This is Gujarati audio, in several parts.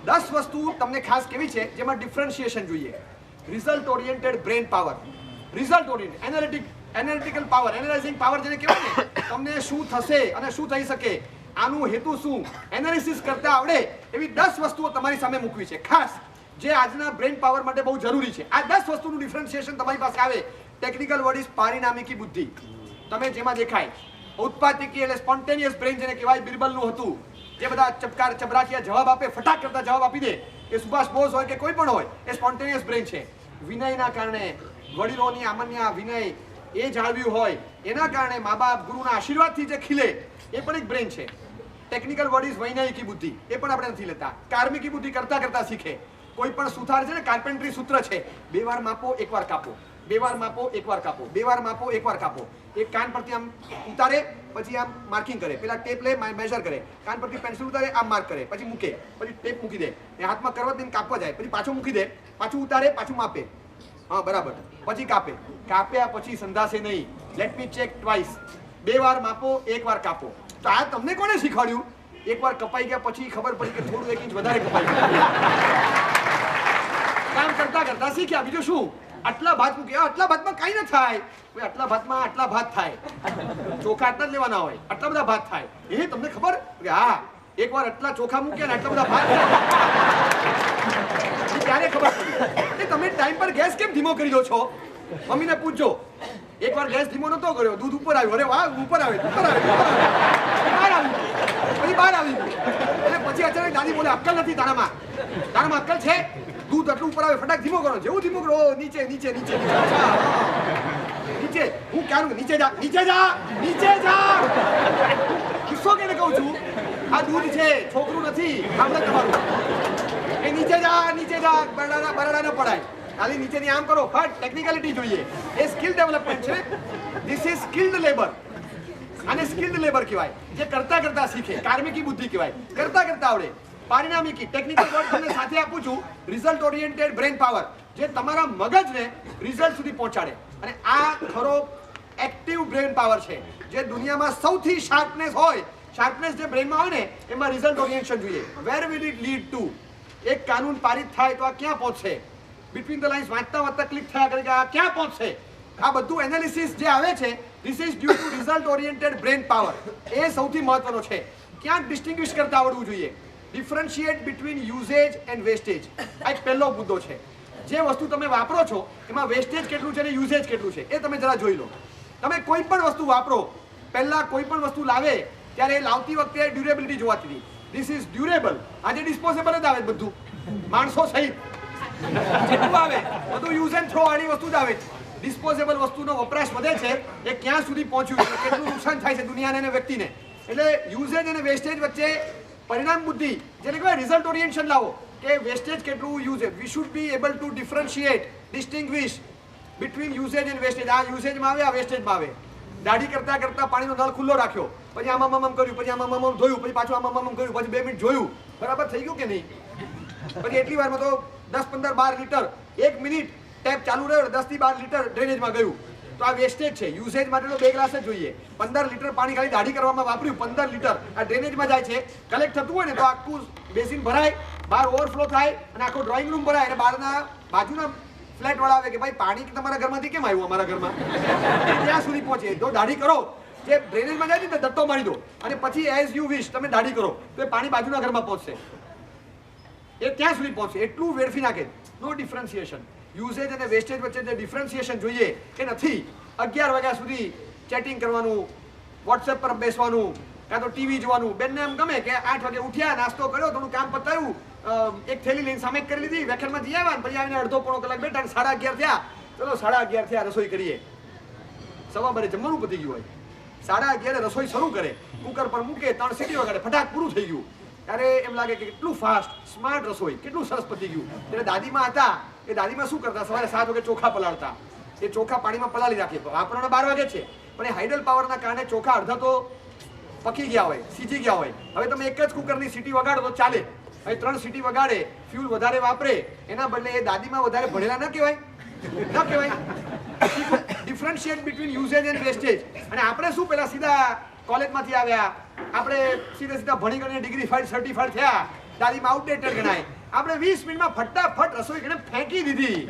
10 વસ્તુ તમને ખાસ કેવી છે જેમાં ડિફરન્શિએશન જોઈએ. Result oriented brain power, result oriented analytical power, analysing power જેને કહેવાય ને, તમને શું થશે અને શું થઈ શકે, આનું હેતુ શું, એનાલિસિસ કરતા આવડે એવી 10 વસ્તુઓ તમારી સામે મૂકવી છે ખાસ, જે આજના બ્રેન પાવર માટે બહુ જરૂરી છે. આ 10 વસ્તુનું ડિફરન્શિએશન તમારી પાસે આવે. ટેકનિકલ વર્ડ ઇઝ પારિણામિકી બુદ્ધિ. તમે જેમાં દેખાય ઉત્પાદિકી એટલે સ્પોન્ટેનિયસ બ્રેન જેને કહેવાય, બિરબલનું હતું, જે બધા ચબરાચિયા જવાબ આપે, ફટાક કરતા જવાબ આપી દે, એ સુભાષ બોઝ હોય કે કોઈ પણ હોય, એ સ્પોન્ટેનિયસ બ્રેન છે. વિનયના કારણે, વડીલોની આમન્યા વિનય એ જાળવ્યું હોય એના કારણે, મા બાપ ગુરુના આશીર્વાદથી જે ખીલે, એ પણ એક બ્રેન છે. ટેકનિકલ વર્ડ ઇઝ વૈજ્ઞાનિકી બુદ્ધિ, એ પણ આપણે નથી લેતા. કાર્મિકી બુદ્ધિ કરતા કરતા શીખે. કોઈ પણ સુથાર છે ને, કાર્પેન્ટ્રી સૂત્ર છે, 2 વાર માપો 1 વાર કાપો, 2 વાર માપો 1 વાર કાપો, 2 વાર માપો 1 વાર કાપો. એક કાન પરથી આમ ઉતારે, પછી આમ માર્કિંગ કરે, પેલા ટેપ લે મેઝર કરે, કાન પરથી પેન્સિલ ઉતારે, આમ માર્ક કરે, પછી મૂકે, પછી ટેપ મૂકી દે, એ હાથમાં કરવા દઈને કાપવા જાય, પછી પાછું મૂકી દે, પાછું ઉતારે, પાછું માપે, હા બરાબર, પછી કાપે. કાપ્યા પછી સંધાશે નહીં. Let me check twice. 2 વાર માપો 1 વાર કાપો. તો આ તમને કોને શીખવાડ્યું? 1 વાર કપાઈ ગયા પછી ખબર પડી કે થોડું 1 ઇંચ વધારે કપાઈ ગયું. કામ કરતા કરતા શીખ્યા. બીજું શું? આટલા ભાત મૂક્યા, આટલા ભાતમાં કઈ ન થાય. આટલા ભાતમાં આટલા ભાત થાય, ચોખા આટલા જ લેવાના હોય, આટલા બધા ભાત થાય. એ તમને ખબર કે હા, 1 વાર આટલા ચોખા મૂક્યા ને આટલા બધા ભાત ત્યારે ખબર પડી. તમે ટાઈમ પર ગેસ કેમ ધીમો કરી દો છો? મમ્મીને પૂછજો. 1 વાર ગેસ ધીમો નતો કર્યો, દૂધ ઉપર આવ્યું, અરે વાહ ઉપર આવે, ઉપર આવે, બહાર આવ્યું, પછી બહાર આવી ગયું. અને પછી અચાનક દાદી બોલે, અક્કલ નથી તારામાં, તારામાં અક્કલ છે? દૂધ આટલું ઉપર આવે, ફટાક ધીમો કરો. જેવું ધીમો કરો, નીચે નીચે નીચે નીચે. હું ક્યાં નીચે જા, નીચે જા, નીચે જા. કિસ્સો કેને કહું છું? આ દૂધ છે, છોકરું નથી. સાંભળે તમારું, એ નીચે જા, નીચે જા, બરાડા ન પડાય. ખાલી નીચેની આમ કરો, ફટ. ટેકનિકાલિટી જોઈએ, એ સ્કિલ ડેવલપમેન્ટ છે. This is skilled labour. આને સ્કિલ્ડ લેબર કહેવાય, જે કરતા કરતા શીખે. કાર્મિકી બુદ્ધિ કહેવાય, કરતા કરતા આવડે. પારિણામિકી, ટેકનિકલ વર્ડ તમને સાથે આપું છું. રિઝલ્ટ ઓરિએન્ટેડ બ્રેન પાવર, જે તમારા મગજને રિઝલ્ટ સુધી પહોંચાડે. અને આ ખરો એક્ટિવ બ્રેન પાવર છે, જે દુનિયામાં સૌથી શાર્પનેસ હોય. શાર્પનેસ જે બ્રેનમાં હોય ને, એમાં રિઝલ્ટ ઓરિએન્ટેશન જોઈએ. Where will it lead to? એક કાનૂન પારિત થાય તો આ ક્યાં પહોંચશે? બિટવીન ધ લાઇન્સ વાંચતા વાંચતા ક્લિક થયા કરે કે આ ક્યાં પહોંચશે? આ બધું એનાલિસિસ જે આવે છે, this is due to result oriented brain power. એ સૌથી મહત્વનો છે. ક્યાંક ડિસ્ટિંગ્વિશ કરતા આવડવું જોઈએ. Differentiate between usage and wastage. આ એક પહેલો મુદ્દો છે. જે વસ્તુ તમે વાપરો છો એમાં વેસ્ટેજ કેટલું છે અને યુઝેજ કેટલું છે, એ તમે જરા જોઈ લો. તમે કોઈ પણ વસ્તુ વાપરો, પહેલા કોઈ પણ વસ્તુ લાવે ત્યારે લાવતી વખતે ડ્યુરેબિલિટી જોવાતી હતી. This is durable. આજે ડિસ્પોઝેબલ જ આવે બધું, માણસો સહિત જેટલું આવે બધું યુઝ એન્ડ થ્રો વાળી વસ્તુ જ આવે. ડિસ્પોઝેબલ વસ્તુનો વપરાશ વધે છે, એ ક્યાં સુધી પહોંચ્યું છે, કેટલું નુકસાન થાય છે દુનિયાને અને વ્યક્તિને. એટલે યુઝેજ અને વેસ્ટેજ વચ્ચે પરિણામ બુદ્ધિ, જેને કહેવાય રિઝલ્ટ ઓરિએન્ટેશન લાવો, કે વેસ્ટેજ કેટલું, usage. V should be able to differentiate, distinguish between usage and wastage. આ યુઝેજમાં આવે, આ વેસ્ટેજમાં આવે. દાઢી કરતા કરતા પાણીનો નળ ખુલ્લો રાખ્યો, પછી આમાં આમ કર્યું, પછી આમાં આમ ધોયું, પછી પાછું આમાં આમ કર્યું, પછી 2 મિનિટ જોયું, બરાબર થઈ ગયું કે નહીં? પછી એટલી વારમાં તો 10, 15, 12 લીટર, 1 મિનિટ ટેપ ચાલુ રહ્યો, 10 થી 12 લીટર ડ્રેનેજમાં ગયું. તો આ વેસ્ટેજ છે. યુઝેજ માટે તો 2 ગ્લાસ જ જોઈએ. 15 લીટર પાણી ખાલી દાઢી કરવામાં વાપર્યું, 15 લીટર આ ડ્રેનેજમાં જાય છે. કલેક્ટ થતું હોય ને તો આખું બેસિન ભરાય, બહાર ઓવરફ્લો થાય અને આખો ડ્રોઈંગ રૂમ ભરાય. અને બહારના બાજુના ફ્લેટ વાળા આવે કે ભાઈ પાણી તમારા ઘરમાંથી કેમ આવ્યું અમારા ઘરમાં? ત્યાં સુધી પહોંચે. તો દાઢી કરો, જે ડ્રેનેજમાં જાય ને ધટ્ટો મારી દો, અને પછી એઝ યુ વિશ તમે દાઢી કરો, તો એ પાણી બાજુના ઘરમાં પહોંચશે. એ ત્યાં સુધી પહોંચે, એટલું વેડફી નાખે. નો ડિફરન્સિએશન. યુઝેજ અને વેસ્ટેજ વચ્ચે જે ડિફરન્સિએશન જોઈએ એ નથી. 11 વાગ્યા સુધી ચેટિંગ કરવાનું, વોટ્સએપ પર બેસવાનું, કાં તો ટીવી જોવાનું. બેનને એમ ગમે કે 8 વાગે ઉઠ્યા, નાસ્તો કર્યો, થોડું કામ પતાવ્યું, એક થેલી લઈને સામે કરી લીધી, વ્યાખ્યાનમાં જઈ આવ્યા, પછી આવીને અડધો પોણો કલાક બેઠા, 11:30 થયા, ચલો 11:30 થયા, રસોઈ કરીએ. સવા બારે જમવાનું પતી ગયું હોય, 11:30 રસોઈ શરૂ કરે, કુકર પર મૂકે, 3 સીટી વગાડે, ફટાક પૂરું થઈ ગયું. ત્યારે એમ લાગે કે કેટલું ફાસ્ટ, સ્માર્ટ રસોઈ, કેટલું સરસ પતી ગયું. ત્યારે દાદીમાં હતા, એ દાદીમાં શું કરતા? સવારે 7 વાગે ચોખા પલાળતા. એ ચોખા પાણીમાં પલાળી રાખે. આપણને 12 વાગે છે, પણ એ હાઇડલ પાવરના કારણે ચોખા અડધા તો પકી ગયા હોય, સીજી ગયા હોય. હવે તમે એક જ કુકરની સીટી વગાડો તો ચાલે. હવે 3 સીટી વગાડે, ફ્યુલ વધારે વાપરે, એના બદલે એ દાદીમાં વધારે ભણેલા ન કહેવાય? ન કહેવાય. Differentiate between usage and wastage. અને આપણે શું પેલા સીધા કોલેજમાંથી આવ્યા, આપણે સીધા ભણી કરીને ડિગ્રી ફાઇડ સર્ટિફાઈડ થયા, તાલીમ આઉટડેટેડ ગણાય. આપણે 20 મિનિટમાં ફટાફટ રસોઈ કરીને ફેંકી દીધી.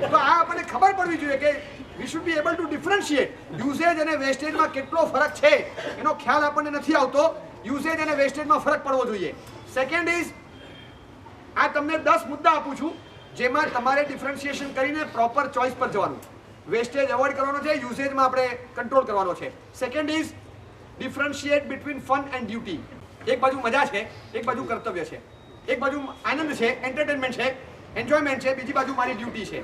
તો આ આપણને ખબર પડવી જોઈએ કે વી should be able to differentiate usage અને વેસ્ટેજમાં કેટલો ફરક છે એનો ખ્યાલ આપણને નથી આવતો. યુઝેજ અને વેસ્ટેજમાં ફરક પડવો જોઈએ. સેકન્ડ ઇઝ આ તમને 10 મુદ્દા આપું છું જેમાં તમારે ડિફરન્શિએશન કરીને પ્રોપર ચોઇસ પર જવાનું. વેસ્ટેજ અવોઇડ કરવાનો છે, યુઝેજમાં આપણે કંટ્રોલ કરવાનો છે. Second is differentiate between fun and duty. એક બાજુ મજા છે, એક બાજુ કર્તવ્ય છે, એક બાજુ આનંદ છે, એન્ટરટેનમેન્ટ છે, એન્જોયમેન્ટ છે, બીજી બાજુ મારી ડ્યુટી છે.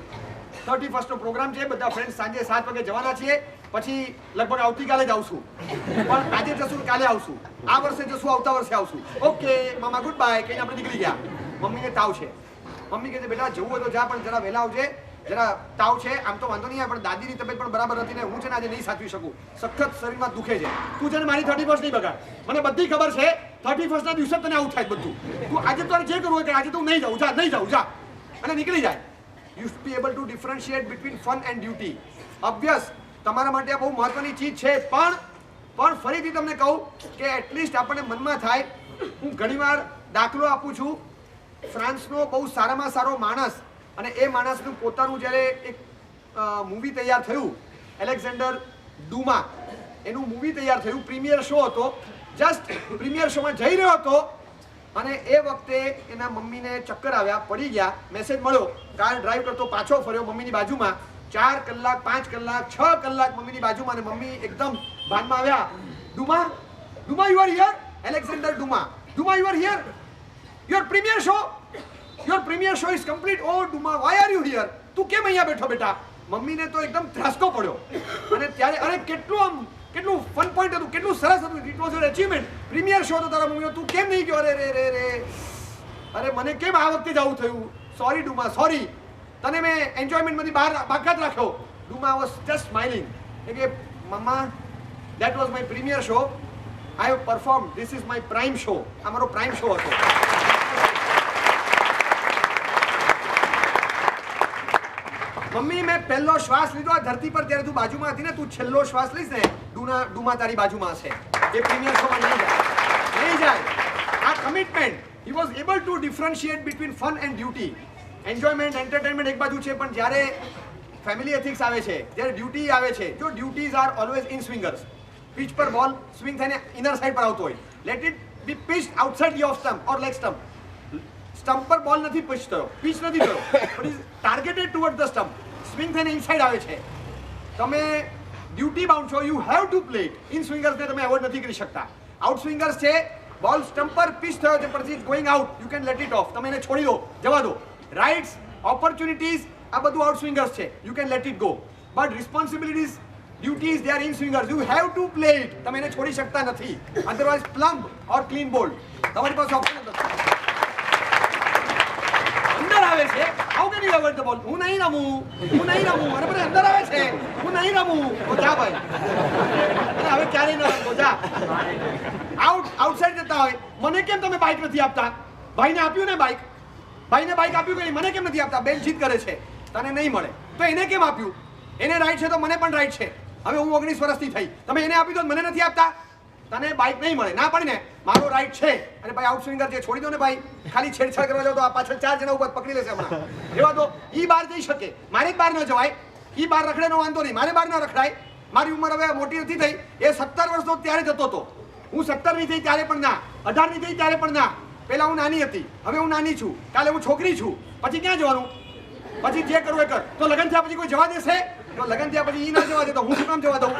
31st નો પ્રોગ્રામ છે, બધા ફ્રેન્ડ સાંજે 7 વાગે જવાના છીએ. પછી લગભગ આવતીકાલે જ આવશું, પણ આજે જશું કાલે આવશું, આ વર્ષે જશું આવતા વર્ષે આવશું. ઓકે મામા ગુડ બાય કહીને આપણે નીકળી ગયા. મમ્મીને તાવ છે. મમ્મી કહે છે બેટા જવું હોય તો જા પણ જરા વહેલા આવજે, જરા તાવ છે. આમ તો વાંધો નહીં આવે પણ દાદીની તબિયત પણ બરાબર નથી ને હું છે ને આજે નહીં સાચવી શકું, સખત શરીરમાં દુખે છે. તું છે ને મારી 31st નહીં બગાડ, મને બધી ખબર છે 31st ના દિવસે તને આવું થાય બધું. તું આજે તારે જે કરવું હોય કે આજે તું નહીં જાઉં, જા નહીં જાઉં, જા, અને નીકળી જાય. You should be able to differentiate between fun and duty. Obvious તમારા માટે આ બહુ મહત્વની ચીજ છે, પણ ફરીથી તમને કહું કે એટલીસ્ટ આપણને મનમાં થાય. હું ઘણીવાર દાખલો આપું છું. ફ્રાન્સનો બહુ સારામાં સારો માણસ અને એ માણસનું પોતાનું જ્યારે એક મૂવી તૈયાર થયું, એલેક્ઝાન્ડર ડુમા, એનું મૂવી તૈયાર થયું, પ્રીમિયર શો હતો. જસ્ટ પ્રીમિયર શોમાં જઈ રહ્યો હતો અને એ વખતે એના મમ્મીને ચક્કર આવ્યા, પડી ગયા. મેસેજ મળ્યો, કાર ડ્રાઈવ કરતો પાછો ફર્યો મમ્મીની બાજુમાં. 4 કલાક 5 કલાક 6 કલાક મમ્મીની બાજુમાં, અને મમ્મી એકદમ ભાનમાં આવ્યા. Dumas you are here, Alexander Dumas you are here, your premiere show is complete. Oh Dumas why are you here, તું કેમ અહીંયા બેઠો બેટા? મમ્મીને તો એકદમ ત્રાસકો પડ્યો. અને ત્યારે અરે કેટલું ફન પોઈન્ટ હતું, કેટલું સરસ હતું. It was your achievement. Premier show તો તારા મમ્મીનો, તું કેમ નહીં ગયો? અરે મને કેમ આ વખતે જ આવું થયું? સોરી ડુમા, સોરી, તને મેં એન્જોયમેન્ટમાંથી બહાર બાકાત રાખ્યો. ડુમા વોઝ જસ્ટ સ્માઇલિંગ. કે mamma that was my premiere show, I have perform, this is my prime show. આ મારો પ્રાઇમ શો હતો. મમ્મી મેં પહેલો શ્વાસ લીધો આ ધરતી પર ત્યારે તું બાજુમાં હતી ને, તું છેલ્લો શ્વાસ લઈશ ને ડુમા તારી બાજુમાં હશે. એ પ્રીમિયર શોમાં નહીં જાય. આ commitment, he was able to differentiate between fun and duty. Enjoyment entertainment એક બાજુ છે, પણ જ્યારે ફેમિલી એથિક્સ આવે છે, જ્યારે ડ્યુટી આવે છે, જો duties are always in swingers. Pitch પર બોલ સ્વિંગ થઈને ઇનર સાઈડ પર આવતો હોય, let it be pitched outside your stump or leg stump. Stump પર બોલ નથી પિચ થયો, but is targeted toward the stump. Swing થઈને ઇનસાઇડ આવે છે. તમે ડ્યુટી બાઉન્ડ છો, you have to play it. In સ્વિંગર્સને તમે એવોઇડ નથી કરી શકતા. આઉટ સ્વિંગર્સ છે, બોલ સ્ટમ્પ પર પિચ થયો છે, પછી is going out, you can let it of. તમે એને છોડી દો, જવા દો. રાઇટ્સ, ઓપોર્ચ્યુનિટીઝ, આ બધું આઉટ સ્વિંગર્સ છે, you can let it go. But responsibilities, duties, they are in swingers, you have to play it. તમે એને છોડી શકતા નથી. Otherwise plumb or clean bowled, તમારી પાસે ઓપ્શન નથી. અંદર આવે છે, how can you avoid the ball? હું નહીં રમું. અરે પણ અંદર આવે છે, હું નહીં રમું. તો જા ભાઈ, હવે ક્યારે ન રમો, જા. આઉટસાઇડ જતા હોય. મને કેમ તમે બાઇક નથી આપતા? ભાઈને આપ્યું ને બાઇક, ભાઈને બાઇક આપ્યું કે મને કેમ નથી આપતા? બેન જીદ કરે છે, તને નહીં મળે તો એને કેમ આપ્યું? એને રાઈટ છે તો મને પણ રાઈટ છે. હવે હું 19 વર્ષની થઈ, તમે એને આપી દો મને નથી આપતા, તને બાઇક નહીં મળે. ના પડીને મારો રાઈટ છે. અને ભાઈ આઉટ સ્વિંગર છે, છોડી દો ને ભાઈ. ખાલી છેડછાડ કરવા જાવ તો આ પાછળ 4 જણા ઉપર પકડી લેશે હમણાં. એવા તો ઈ બહાર જઈ શકે, મારે જ બહાર ન જવાય. ઈ બહાર રખડે નો વાંધો નહીં, મારે બહાર ન રખડાય. મારી ઉંમર હવે મોટી નથી થઈ. એ 17 વર્ષનો ત્યારે જતો હતો. હું 17 ની થઈ ત્યારે પણ ના, 18 ની થઈ ત્યારે પણ ના. પહેલા હું નાની હતી, હવે હું નાની છું, કાલે હું છોકરી છું. પછી ક્યાં જવાનું? પછી જે કરવું એ કર. તો લગ્ન થયા પછી કોઈ જવા દેશે? તો લગ્ન થયા પછી ઈ ના જવા દે તો હું શું કામ જવા દઉં?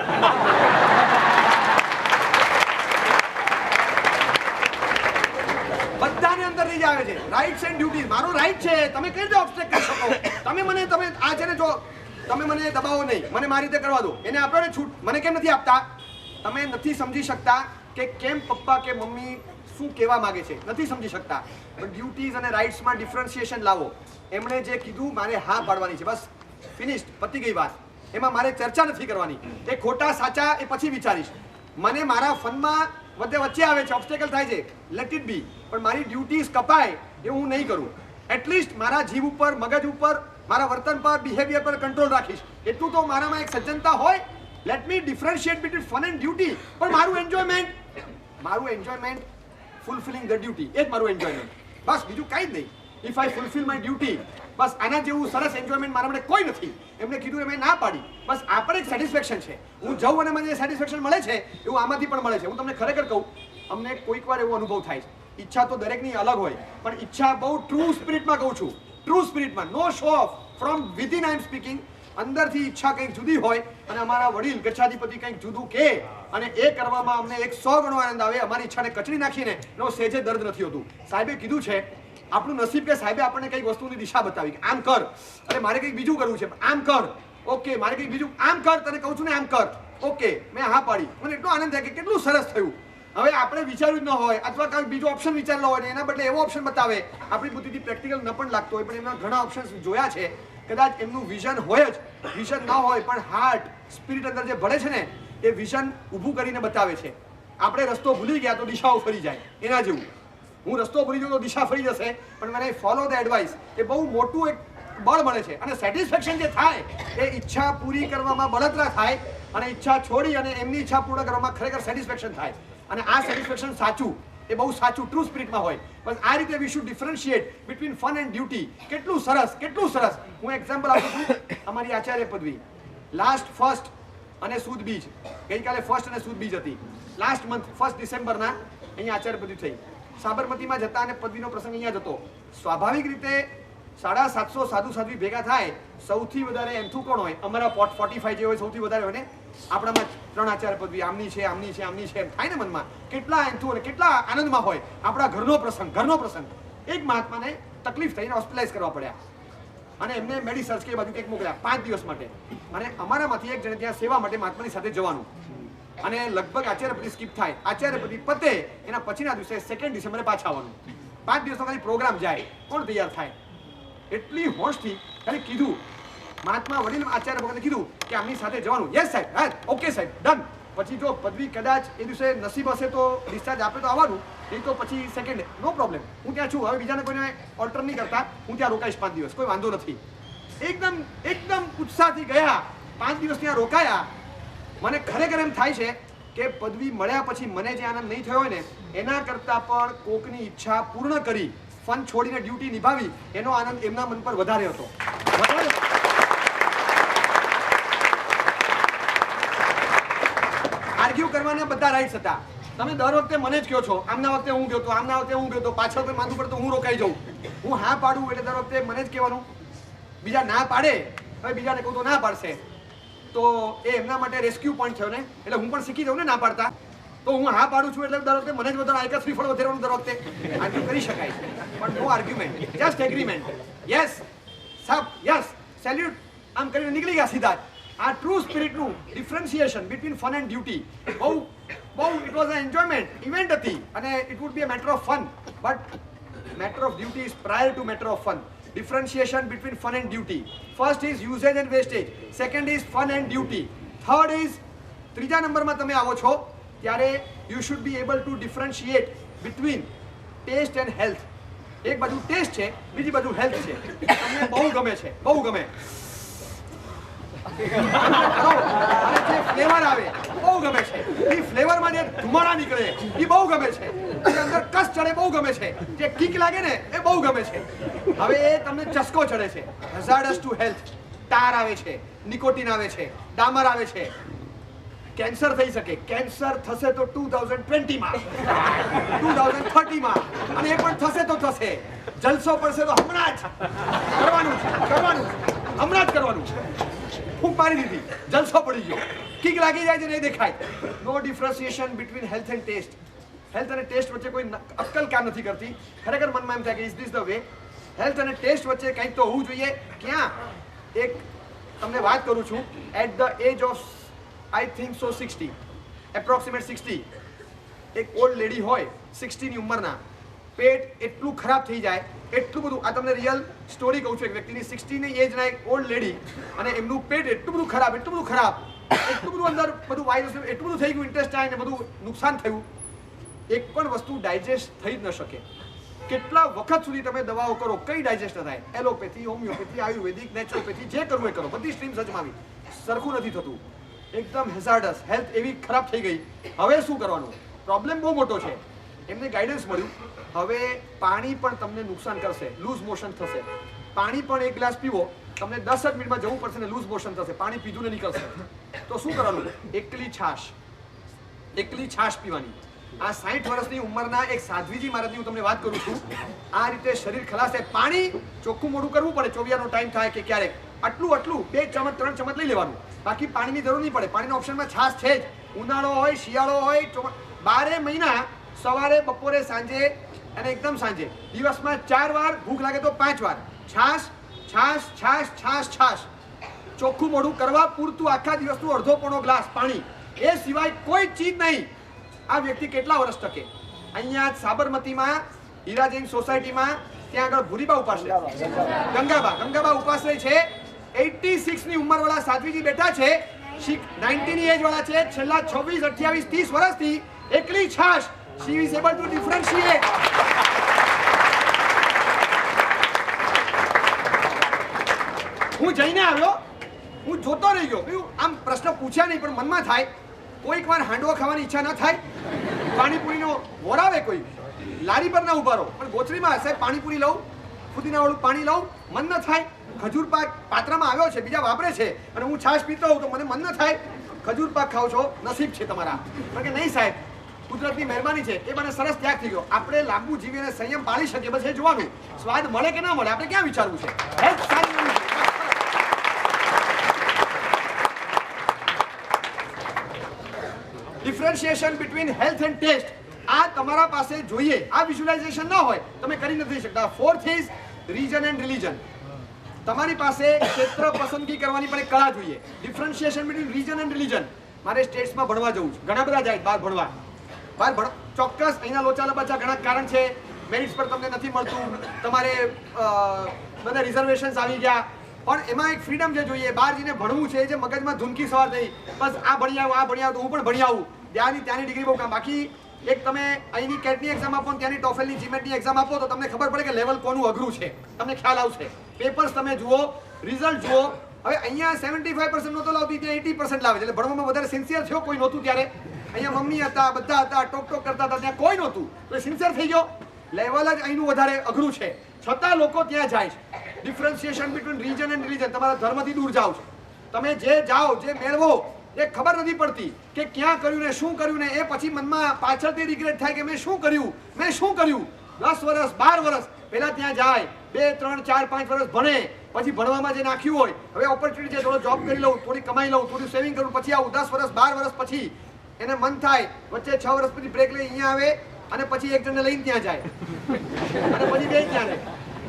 બધાને અંદર લઈ આવે છે રાઇટ્સ એન્ડ ડ્યુટીઝ. મારો રાઈટ છે, તમે કઈ રીતે ઓબ્સ્ટ્રક્ટ કરી શકો? તમે આ છે ને, જો તમે મને દબાવો નહીં, મને મારી રીતે કરવા દો. એને આપો ને છૂટ, મને કેમ નથી આપતા? તમે નથી સમજી શકતા કે કેમ પપ્પા કે મમ્મી શું કહેવા માંગે છે, નથી સમજી શકતા. પણ ડ્યુટીઝ અને રાઇટ્સમાં ડિફરન્શિએશન લાવો. એમણે જે કીધું મારે હા પાડવાની છે, બસ ફિનિશ્ડ, પતી ગઈ વાત. એમાં મારે ચર્ચા નથી કરવાની. એ ખોટા સાચા એ પછી વિચારીશ. મને મારા ફનમાં વચ્ચે આવે છે, ઓબ્સ્ટેકલ થાય છે, લેટ ઇટ બી. પણ મારી ડ્યુટીઝ કપાય એ હું નહીં કરું. એટલીસ્ટ મારા જીવ ઉપર, મગજ ઉપર, મારા વર્તન પર, બિહેવિયર પર કંટ્રોલ રાખીશ. એટલું તો મારામાં એક સજ્જનતા હોય. Let me differentiate between fun and duty. પણ મારું એન્જોયમેન્ટ, મારું એન્જોયમેન્ટ ફૂલફિલિંગ ધ ડ્યુટી, એ જ મારું એન્જોયમેન્ટ, બસ બીજું કાંઈ જ નહીં. If I fulfil my duty, બસ આના જેવું સરસ એન્જોયમેન્ટ મારા માટે કોઈ નથી. એમને કીધું એમ ના પાડી, બસ આ પણ એક સેટિસ્ફેક્શન છે. હું જાઉં અને મને સેટિસ્ફેક્શન મળે છે એવું આમાંથી પણ મળે છે. હું તમને ખરેખર કહું, અમને કોઈક વાર એવો અનુભવ થાય છે. ઈચ્છા તો દરેકની અલગ હોય, પણ ઈચ્છા બહુ ટ્રુ સ્પિરિટમાં કહું છું, ટ્રુ સ્પિરિટમાં, no show off, from within I am speaking. અંદરથી ઈચ્છા કંઈક જુદી હોય અને અમારા વડીલ ગચ્છાધિપતિ કંઈક જુદું કહે અને એ કરવામાં અમને 100 ગણો આનંદ આવે. અમારી ઈચ્છાને કચડી નાખીને એનો સેજે દર્દ નથી હોતું. સાહેબે કીધું છે, આપણું નસીબ કે સાહેબે આપણને કંઈક વસ્તુની દિશા બતાવી કે આમ કર, અરે મારે કંઈક બીજું કરવું છે, આમ કર, ઓકે, મારે કંઈક બીજું, આમ કર, તને કહું છું ને આમ કર, ઓકે, મેં હા પાડી. મને એટલો આનંદ થાય કે કેટલું સરસ થયું. હવે આપણે વિચાર્યું જ ન હોય અથવા કંઈક બીજો ઓપ્શન વિચારેલો હોય ને એના બદલે એવો ઓપ્શન બતાવે, આપણી બુદ્ધિથી પ્રેક્ટિકલ ન પણ લાગતો હોય, પણ એમના ઘણા ઓપ્શન્સ જોયા છે. કદાચ એમનું વિઝન હોય જ, વિઝન ન હોય પણ હાર્ટ સ્પિરિટ અંદર જે ભળે છે ને એ વિઝન ઊભું કરીને બતાવે છે. આપણે રસ્તો ભૂલી ગયા તો દિશાઓ ફરી જાય, એના જેવું. હું રસ્તો ભૂલી જાઉં તો દિશા ફરી જશે, પણ મને ફોલો ધ એડવાઇસ એ બહુ મોટું એક બળ મળે છે. અને સેટિસ્ફેક્શન જે થાય એ ઈચ્છા પૂરી કરવામાં બળતરા થાય અને ઈચ્છા છોડી અને એમની ઈચ્છા પૂર્ણ કરવામાં ખરેખર સેટિસ્ફેક્શન થાય. અને આ સેટિસ્ફેક્શન સાચું, એ બહુ સાચું ટ્રુ સ્પિરિટમાં હોય. બસ આ રીતે વી should differentiate between fun and duty. કેટલું સરસ, કેટલું સરસ. હું એક્ઝામ્પલ આપું છું. અમારી આચાર્ય પદવી લાસ્ટ ફર્સ્ટ અને સુદ બીજ, ગઈકાલે ફર્સ્ટ અને સુદ બીજ હતી. લાસ્ટ મંથ 1 ડિસેમ્બરના અહીંયા આચાર્ય પદવી થઈ. સાબરમતીમાં જતા અને પદવીનો પ્રસંગ અહીંયા જ હતો. સ્વાભાવિક રીતે 750 સાધુ સાધ્વી ભેગા થાય. સૌથી વધારે એમથું કોણ હોય? અમારા 45 જે હોય સૌથી વધારે હોય ને આપણામાં 3 આચાર્ય પદવી, આમની છે, આમની છે, આમની છે, એમ થાય ને મનમાં. કેટલા એમથું અને કેટલા આનંદમાં હોય. આપણા ઘરનો પ્રસંગ, ઘરનો પ્રસંગ. એક મહાત્માને તકલીફ થઈને હોસ્પિટલાઇઝ કરવા પડ્યા અને એમને મેડિસર્ચ કે બાજુ કંઈક મોકલ્યા 5 દિવસ માટે. અને અમારામાંથી એક જણે ત્યાં સેવા માટે મહાત્માની સાથે જવાનું અને લગભગ આચાર્યપતિ સ્કીપ થાય. આચાર્યપતિ પતે એના પછીના દિવસે 2 ડિસેમ્બરે પાછા આવવાનું. 5 દિવસનો ખાલી પ્રોગ્રામ જાય, કોણ તૈયાર થાય? એટલી હોશથી ખાલી કીધું, મહાત્મા વડીલ આચાર્ય ભગવાને કીધું કે આમની સાથે જવાનું. યસ સાહેબ, હા ઓકે સાહેબ, ડન. પછી જો પદવી કદાચ એ દિવસે નસીબ હશે તો ડિસ્ચાર્જ આપે તો આવવાનું, નહીં તો પછી સેકન્ડ, નો પ્રોબ્લેમ. હું ત્યાં છું, હવે બીજાને કોઈને ઓલ્ટર નહીં કરતા, હું ત્યાં રોકાઈશ 5 દિવસ, કોઈ વાંધો નથી. એકદમ ઉત્સાહથી ગયા, 5 દિવસ ત્યાં રોકાયા. મને ખરેખર એમ થાય છે કે પદવી મળ્યા પછી મને જે આનંદ નહીં થયો હોય ને એના કરતાં પણ કોકની ઈચ્છા પૂર્ણ કરી, ફન છોડીને ડ્યુટી નિભાવી, એનો આનંદ એમના મન પર વધારે હતો. આર્ગ્યુ કરવાના બધા રાઈટ્સ હતા. તમે દર વખતે મને જ કહો છો, આમના વખતે હું ગયો તો, આમના વખતે હું ગયો તો, પાછળ કોઈ માંદું પડે તો હું રોકાઈ જાઉં. હું હા પાડું એટલે દર વખતે મને જ કહેવાનું. બીજા ના પાડે, હવે બીજાને કહું તો ના પાડશે, તો એ એમના માટે રેસ્ક્યુ પોઈન્ટ થયો ને. એટલે હું પણ શીખી જાઉં ને ના પાડતા. તો હું હા પાડું છું એટલે દર વખતે મને જ વધારે આયકા શ્રીફળ વધારવાનું દર વખતે આર્ગ્યુ કરી શકાય, પણ no argument, just agreement. Yes સબ, યસ સેલ્યુટ, આમ કરીને નીકળી ગયા સીધા જ. આ ટ્રુ સ્પિરિટનું differentiation between fun and duty બહુ it was a enjoyment event હતી અને it would be a matter of fun, but matter of duty is prior to matter of fun. Differentiation between fun and duty. First is usage and wastage. Second is fun and duty. Third is, ત્રીજા નંબરમાં તમે આવો છો ત્યારે you should be able to differentiate between taste and health. એક બાજુ ટેસ્ટ છે, બીજી બાજુ હેલ્થ છે. તમને બહુ ગમે છે, બહુ ગમે. અને જે ફ્લેવર આવે બહુ ગમે છે, એ ફ્લેવરમાં જે ધુમાડા નીકળે એ બહુ ગમે છે, જે અંદર કસ ચડે બહુ ગમે છે, જે કિક લાગે ને એ બહુ ગમે છે. હવે એ તમને ચસ્કો ચડે છે, હેઝાર્ડસ ટુ હેલ્થ. ટાર આવે છે, નિકોટિન આવે છે, ડામર આવે છે, કેન્સર થઈ શકે. કેન્સર થશે તો 2020માં, 2030માં, અને એ પણ થશે તો થશે. જલસો પડશે તો હમણાં જ કરવાનું, હમણાં જ કરવાનું. ફૂંક મારી દીધી, જલસો પડી ગયો, કિક લાગી જાય છે ને એ દેખાય. No differentiation between health and taste. Health અને ટેસ્ટ વચ્ચે કોઈ અક્કલ કામ નથી કરતી. ખરેખર મનમાં એમ થાય કે is this the way? Health અને ટેસ્ટ વચ્ચે કંઈક તો હોવું જોઈએ. ક્યાં? એક તમને વાત કરું છું, at the age of I think so 60, approximate 60, એક ઓલ્ડ લેડી હોય 60ની ઉંમરના, પેટ એટલું ખરાબ થઈ જાય, એટલું બધું, આ તમને રિયલ સ્ટોરી કહું છું, એક વ્યક્તિની 60ની એજના એક ઓલ્ડ લેડી, અને એમનું પેટ એટલું બધું ખરાબ, એટલું બધું અંદર બધું વાયરસ એટલું બધું થઈ ગયું, ઇન્ટેસ્ટાઇન ને બધું નુકસાન થયું, એક પણ વસ્તુ ડાયજેસ્ટ થઈ જ ન શકે. કેટલા વખત સુધી તમે દવાઓ કરો, કઈ ડાયજેસ્ટ ન થાય. એલોપેથી, હોમિયોપેથી, આયુર્વેદિક, નેચરોપેથી, જે કરવું એ કરો, બધી સ્ટ્રીમ્સ અજમાવી, સરખું નથી થતું. એકદમ હેઝાર્ડસ, હેલ્થ એવી ખરાબ થઈ ગઈ. હવે શું કરવાનું? પ્રોબ્લેમ બહુ મોટો છે. એમને ગાઈડન્સ મળ્યું હવે પાણી પણ તમને નુકસાન કરશે, લૂઝ મોશન થશે. પાણી પણ એક ગ્લાસ પીવો તમને 10 જ મિનિટમાં જવું પડશે ને લૂઝ મોશન થશે, પાણી પીધું ને નીકળશે. તો શું કરવાનું? એકલી છાશ પીવાની. આ 60 વર્ષની ઉંમરના એક સાધ્વીજી મહારાજની હું તમને વાત કરું છું. આ રીતે શરીર ખલાશે. પાણી ચોખ્ખું મોઢું કરવું પડે, ચોવિયાનો ટાઈમ થાય કે ક્યારેક આટલું 2 ચમચ 3 ચમચ લઈ લેવાનું, બાકી પાણીની જરૂર નહીં પડે. પાણીના ઓપ્શનમાં છાશ છે જ. ઉનાળો હોય, શિયાળો હોય, 12 મહિના સવારે, બપોરે, સાંજે અને એકદમ સાંજે, દિવસમાં 4 વાર, ભૂખ લાગે તો 5 વાર છાશ. ચોખ્ખું મોઢું કરવા પૂરતું આખા દિવસનું અડધો પોણો ગ્લાસ પાણી, એ સિવાય કોઈ ચીજ નહીં. આ વ્યક્તિ કેટલા વર્ષ ટકે? અહીંયા સાબરમતીમાં હીરા જૈન સોસાયટીમાં ત્યાં આગળ ભૂરીબા ઉપાશ્રય, ગંગાબા ઉપાશ્રય છે. 86 ની ઉંમરવાળા સાધ્વીજી બેઠા છે, 90 ની એજ વાળા છે. છેલ્લા 26, 28, 30 વર્ષથી એકલી છાશ. She is able to differentiate. હું જઈને આવ્યો, હું જોતો રહી ગયો. આમ પ્રશ્ન પૂછ્યા નહીં, પણ મનમાં થાય કોઈક વાર હાંડવો ખાવાની ઈચ્છા ના થાય, પાણીપુરીનો વોરાવે કોઈ, લારી પર ના ઉભા રહો પણ ગોચરીમાં હશે પાણીપુરી લઉં, ફુદીનાવાળું પાણી લઉં, મન ન થાય. ખજૂર પાક પાત્રમાં આવ્યો છે, બીજા વાપરે છે અને હું છાશ પીતો હોઉં તો મને મન ન થાય ખજૂર પાક ખાવ છો, નસીબ છે તમારા. પણ કે નહીં સાહેબ, કુદરતની મહેરબાની છે. એ મને સરસ ત્યાગ થઈ ગયો. આપણે લાંબુ જીવીને સંયમ પાળી શકીએ, બસ એ જોવાનું. સ્વાદ મળે કે ના મળે આપણે ક્યાં વિચારવું છે. હેલ્થ સારી નહીં. Differentiation between health and taste, આ તમારા પાસે જોઈએ. આ વિઝ્યુલાઇઝેશન ન હોય તમે કરી નથી શકતા. 4th is region and religion. તમારી પાસે ક્ષેત્ર પસંદગી કરવાની પણ એક કળા જોઈએ. Differentiation between region and religion. મારે સ્ટેટ્સમાં ભણવા જવું છે, ઘણા બધા જાય બહાર ભણવા. ચોક્કસ અહીંના લોચા લબાચા ઘણા કારણ છે. મેરિટ્સ પર તમને નથી મળતું, તમારે બધા રિઝર્વેશન્સ આવી ગયા, પણ એમાં એક ફ્રીડમ જે જોઈએ. બહાર જઈને ભણવું છે, જે મગજમાં ધૂનકી સવાર થઈ, બસ આ ભણી આવું તો હું પણ ભણી આવું, ત્યાંની ડિગ્રી બહુ કામ. બાકી એક તમે અહીંની કેટની એક્ઝામ આપો ને ત્યાંની ટોફેલની જીમેટની એક્ઝામ આપો તો તમને ખબર પડે કે લેવલ કોનું અઘરું છે, તમને ખ્યાલ આવશે. પેપર્સ તમે જુઓ, રિઝલ્ટ જુઓ. હવે અહીંયા 75% નહોતો લાવતી, ત્યાં 80% લાવે છે. એટલે ભણવામાં વધારે સિન્સિયર થયો, કોઈ નહોતું ત્યારે. અહીંયા મમ્મી હતા, બધા હતા, ટોક કરતા હતા, ત્યાં કોઈ નહોતું તો સિન્સિયર થઈ ગયો. લેવલ જ અહીંનું વધારે અઘરું છે, છતાં લોકો ત્યાં જાય છે. Differentiation between region and religion. તમારા ધર્મથી દૂર જાઓ છો તમે, જે જાઓ, જે મેળવો એ ખબર નથી પડતી કે ક્યાં કર્યું ને શું કર્યું ને. એ પછી મનમાં પાછળથી રિગ્રેટ થાય કે મેં શું કર્યું. 10 વર્ષ 12 વર્ષ પહેલા ત્યાં જાય, 2, 3, 4, 5 વર્ષ ભણે, પછી ભણવામાં જે નાખ્યું હોય, હવે ઓપોર્ચ્યુનિટી છે, થોડો જોબ કરી લઉં, થોડી કમાઈ લઉં, થોડું સેવિંગ કરું, પછી આવું. 10 વર્ષ 12 વર્ષ પછી એને મન થાય, વચ્ચે 6 વર્ષ પછી બ્રેક લઈ અહીંયા આવે અને પછી એક જણને લઈને ત્યાં જાય અને પછી 2 ત્યાં રહે.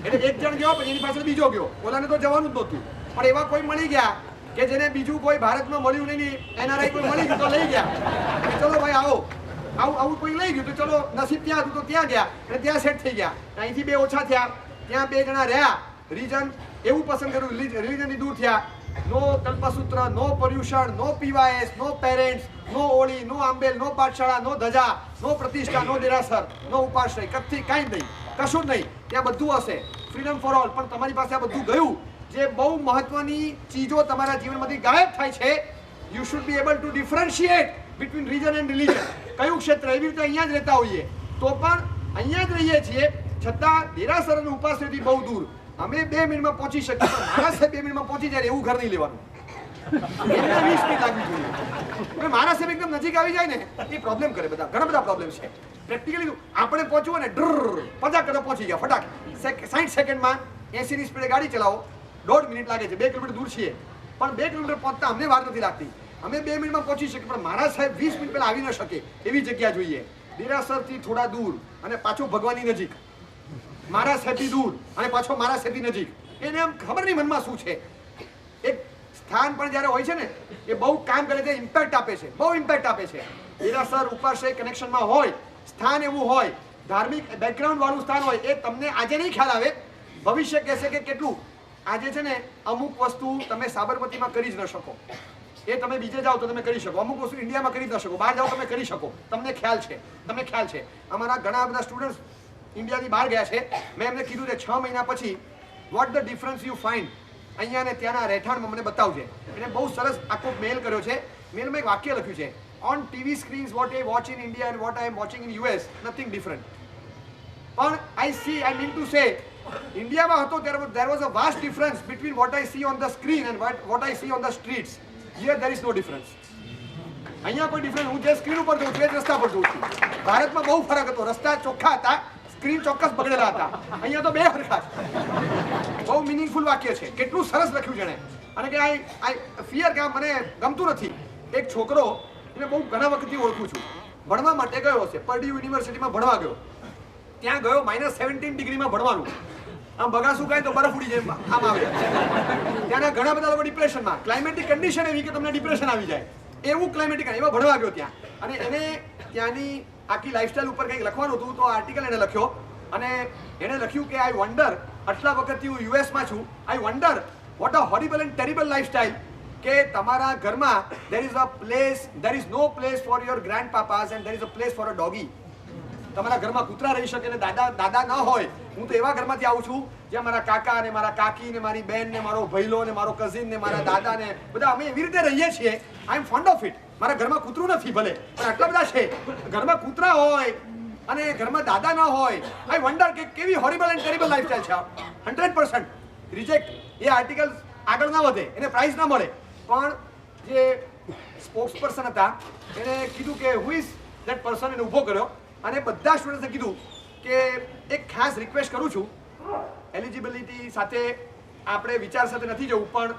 એટલે એક જણ ગયો પછી એની પાછળ બીજો ગયો, ઓલાને તો જવાનું જ નહોતું, પણ એવા કોઈ મળી ગયા કે જેને બીજું કોઈ ભારતમાં મળ્યું નહીં, NRI કોઈ મળી ગયું તો લઈ ગયા. ચલો ભાઈ આવું કોઈ લઈ ગયું તો ચલો, નસીબ ત્યાં હતું તો ત્યાં ગયા અને ત્યાં સેટ થઈ ગયા. અહીંથી 2 ઓછા થયા, ત્યાં 2 જણા રહ્યા. રીજન એવું પસંદ કર્યું, રિલીજનથી દૂર થયા. નો કલ્પસૂત્ર, નો પર્યુષણ, નો PYS, નો પેરેન્ટ્સ, નો ઓળી, નો આંબેલ, નો પાઠશાળા, નો ધજા, નો પ્રતિષ્ઠા, નો દેરાસર, નો ઉપાશ્રય, કથી કાંઈ નહીં, કશું જ નહીં. ત્યાં બધું હશે, ફ્રીડમ ફોર ઓલ. પણ તમારી પાસે આ બધું ગયું, જે બહુ મહત્વની ચીજો તમારા જીવનમાંથી ગાયબ થાય છે. You should be able to differentiate between region and religion. કયું ક્ષેત્ર? એવી રીતે અહીંયા જ રહેતા હોઈએ તો પણ અહીંયા જ રહીએ છીએ, છતાં દેરાસર અને ઉપાશ્રયથી બહુ દૂર. અમે 2 મિનિટમાં પહોંચી શકીએ, પણ મારા સાહેબ 2 મિનિટમાં પહોંચી જાય એવું ઘર નહીં લેવાનું. એમને 20 મિનિટ લાગવી જોઈએ. મારા સાહેબ એકદમ નજીક આવી જાય ને એ પ્રોબ્લેમ કરે. ઘણા બધા પ્રોબ્લેમ છે. પ્રેક્ટિકલી આપણે પહોંચવું ને 50 કદમ પહોંચી ગયા ફટાક. 60 સેકન્ડમાં 80 ની સ્પીડે ગાડી ચલાવો, 1.5 મિનિટ લાગે છે. 2 કિલોમીટર દૂર છીએ, પણ 2 કિલોમીટર પહોંચતા અમને વાર નથી લાગતી. અમે 2 મિનિટમાં પહોંચી શકીએ, પણ મારા સાહેબ 20 મિનિટ પહેલા આવી ન શકે એવી જગ્યા જોઈએ. દેરાસરથી થોડા દૂર અને પાછો ભગવાનની નજીક, મારા સાહેબથી દૂર અને પાછો મારા સાહેબથી નજીક. એને આમ ખબર નહીં મનમાં શું છે. એક સ્થાન પણ જ્યારે હોય છે ને એ બહુ કામ કરે છે, ઇમ્પેક્ટ આપે છે, બહુ ઇમ્પેક્ટ આપે છે. દેરાસર ઉપાશ્રય કનેક્શનમાં હોય, સ્થાન એવું હોય, ધાર્મિક બેકગ્રાઉન્ડ વાળું સ્થાન હોય, એ તમને આજે નહીં ખ્યાલ આવે, ભવિષ્ય કહેશે કે કેટલું. આજે છે ને અમુક વસ્તુ તમે સાબરમતીમાં કરી જ ન શકો, એ તમે બીજે જાઓ તો તમે કરી શકો. અમુક વસ્તુ ઇન્ડિયામાં કરી જ ન શકો, બહાર જાઓ તમે કરી શકો. તમને ખ્યાલ છે. અમારા ઘણા બધા સ્ટુડન્ટ્સ ઇન્ડિયાની બહાર ગયા છે. મેં એમને કીધું કે 6 મહિના પછી vote the difference you find અહીંયા ને ત્યાંના રહેઠાણમાં મને બતાવજે. એને બહુ સરસ આખો મેલ કર્યો છે. મેલમાં એક વાક્ય લખ્યું છે on TV screens, what I watch in India and what I am watching in US, nothing different. But I mean to say, India there was a vast difference between what I see on the screen and what I see on the streets. Here there is no difference. અહીંયા કોઈ ડિફરન્સ હું જે સ્ક્રીન ઉપર જોઉં છું એ જ રસ્તા પર જોઉં છું. ભારતમાં બહુ ફરક હતો, રસ્તા ચોખ્ખા હતા, સ્ક્રીન ચોક્કસ બગડેલા હતા. અહીંયા તો બે હરખા છે. બહુ મિનિંગફુલ વાક્ય છે, કેટલું સરસ લખ્યું છે એણે. અને કે આઈ ફિયર કે મને ગમતું નથી. એક છોકરો એને બહુ ઘણા વખતથી ઓળખું છું, ભણવા માટે ગયો હશે, પર્ડ્યુ યુનિવર્સિટીમાં ભણવા ગયો. ત્યાં ગયો -17 ડિગ્રીમાં ભણવાનું, આમ બગાસું કાંઈ તો બરફ ઉડી જાય આમ આવે. ત્યાંના ઘણા બધા લોકો ડિપ્રેશનમાં, ક્લાઇમેટિક કન્ડિશન એવી કે તમને ડિપ્રેશન આવી જાય એવું ક્લાઇમેટિક એવા ભણવા ગયો ત્યાં. અને એને ત્યાંની આખી લાઈફસ્ટાઈલ ઉપર કંઈક લખવાનું હતું, તો આર્ટિકલ એને લખ્યો અને એણે લખ્યું કે આઈ વન્ડર, આટલા વખતથી હું યુએસમાં છું, I wonder what a horrible and terrible lifestyle, કે તમારા ઘરમાં there is no place for your grandpapas and there is a place for a doggy. તમારા ઘરમાં કૂતરા રહી શકે ને દાદા ન હોય. હું તો એવા ઘરમાંથી આવું છું જ્યાં મારા કાકા ને મારા કાકી ને મારી બેન ને મારો ભઈલો ને મારો કઝિન ને મારા દાદા ને બધા અમે એવી રીતે રહીએ છીએ. આઈ એમ ફોન્ડ ઓફ ઇટ. મારા ઘરમાં કૂતરું નથી ભલે, પણ આટલા બધા છે. ઘરમાં કૂતરા હોય અને ઘરમાં દાદા ન હોય. આઈ વન્ડર કે કેવી હોરિબલ એન્ડ ટેરિબલ લાઈફસ્ટાઈલ છે. 100% રિજેક્ટ. એ આર્ટિકલ આગળ ના વધે, એને પ્રાઇઝ ના મળે. પણ જે સ્પોક્સ પર્સન હતા એને કીધું કે હુ ઇઝ ધેટ પર્સન, એને ઊભો કર્યો અને બધા સ્ટુડન્ટ્સને કીધું કે એક ખાસ રિક્વેસ્ટ કરું છું, એલિજિબિલિટી સાથે આપણે વિચાર સાથે નથી જવું, પણ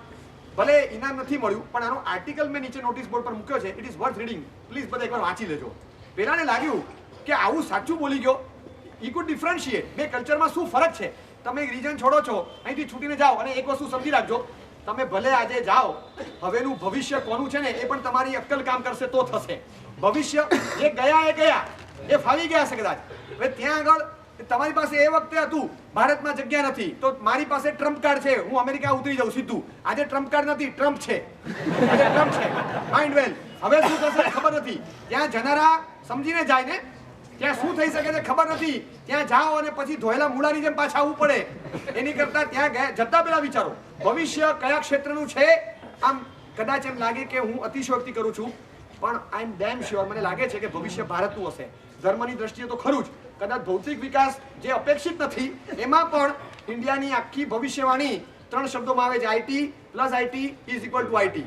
ભલે ઇનામ નથી મળ્યું, પણ આનો આર્ટિકલ મેં નીચે નોટિસ બોર્ડ પર મૂક્યો છે, it is worth reading, please બધા એકવાર વાંચી લેજો. પેલાને લાગ્યું કે આવું સાચું બોલી ગયો. ઈ કુડ ડિફરન્શિએટ બે કલ્ચરમાં શું ફરક છે. તમે એક રીજન છોડો છો, અહીંથી છૂટીને જાઓ, અને એક વસ્તુ સમજી રાખજો, તમે ભલે આજે જાઓ, હવેનું ભવિષ્ય કોનું છે ને એ પણ તમારી અક્કલ કામ કરશે તો થશે. ભવિષ્ય જે ગયા એ ફાવી ગયા છે કદાચ. હવે ત્યાં આગળ તમારી પાસે એ વખતે હતું ભારતમાં જગ્યા નથી, તો મારી પાસે ટ્રમ્પ કાર્ડ છે, હું અમેરિકા ઉતરી જાઉં સીધું. આજે ટ્રમ્પ કાર્ડ નથી, ટ્રમ્પ છે. માઇન્ડ વેલ. હવે શું થશે ખબર નથી. ત્યાં જનારા સમજીને જાય ને, ત્યાં શું થઈ શકે છે ખબર નથી. ત્યાં જાઓ અને પછી ધોયેલા મૂળાની જેમ પાછા આવવું પડે. એની કરતા ત્યાં જતા પહેલા વિચારો ભવિષ્ય કયા ક્ષેત્રનું છે. આમ કદાચ એમ લાગે કે હું અતિશયોક્તિ કરું છું, પણ આઈ એમ ડેમ શ્યોર, મને લાગે છે કે ભવિષ્ય ભારતનું હશે. ધર્મની દ્રષ્ટિએ તો ખરું જ, કદાચ ભૌતિક વિકાસ જે અપેક્ષિત નથી એમાં પણ ઇન્ડિયાની આખી ભવિષ્યવાણી 3 શબ્દોમાં આવે છે. IT plus IT is equal to IT.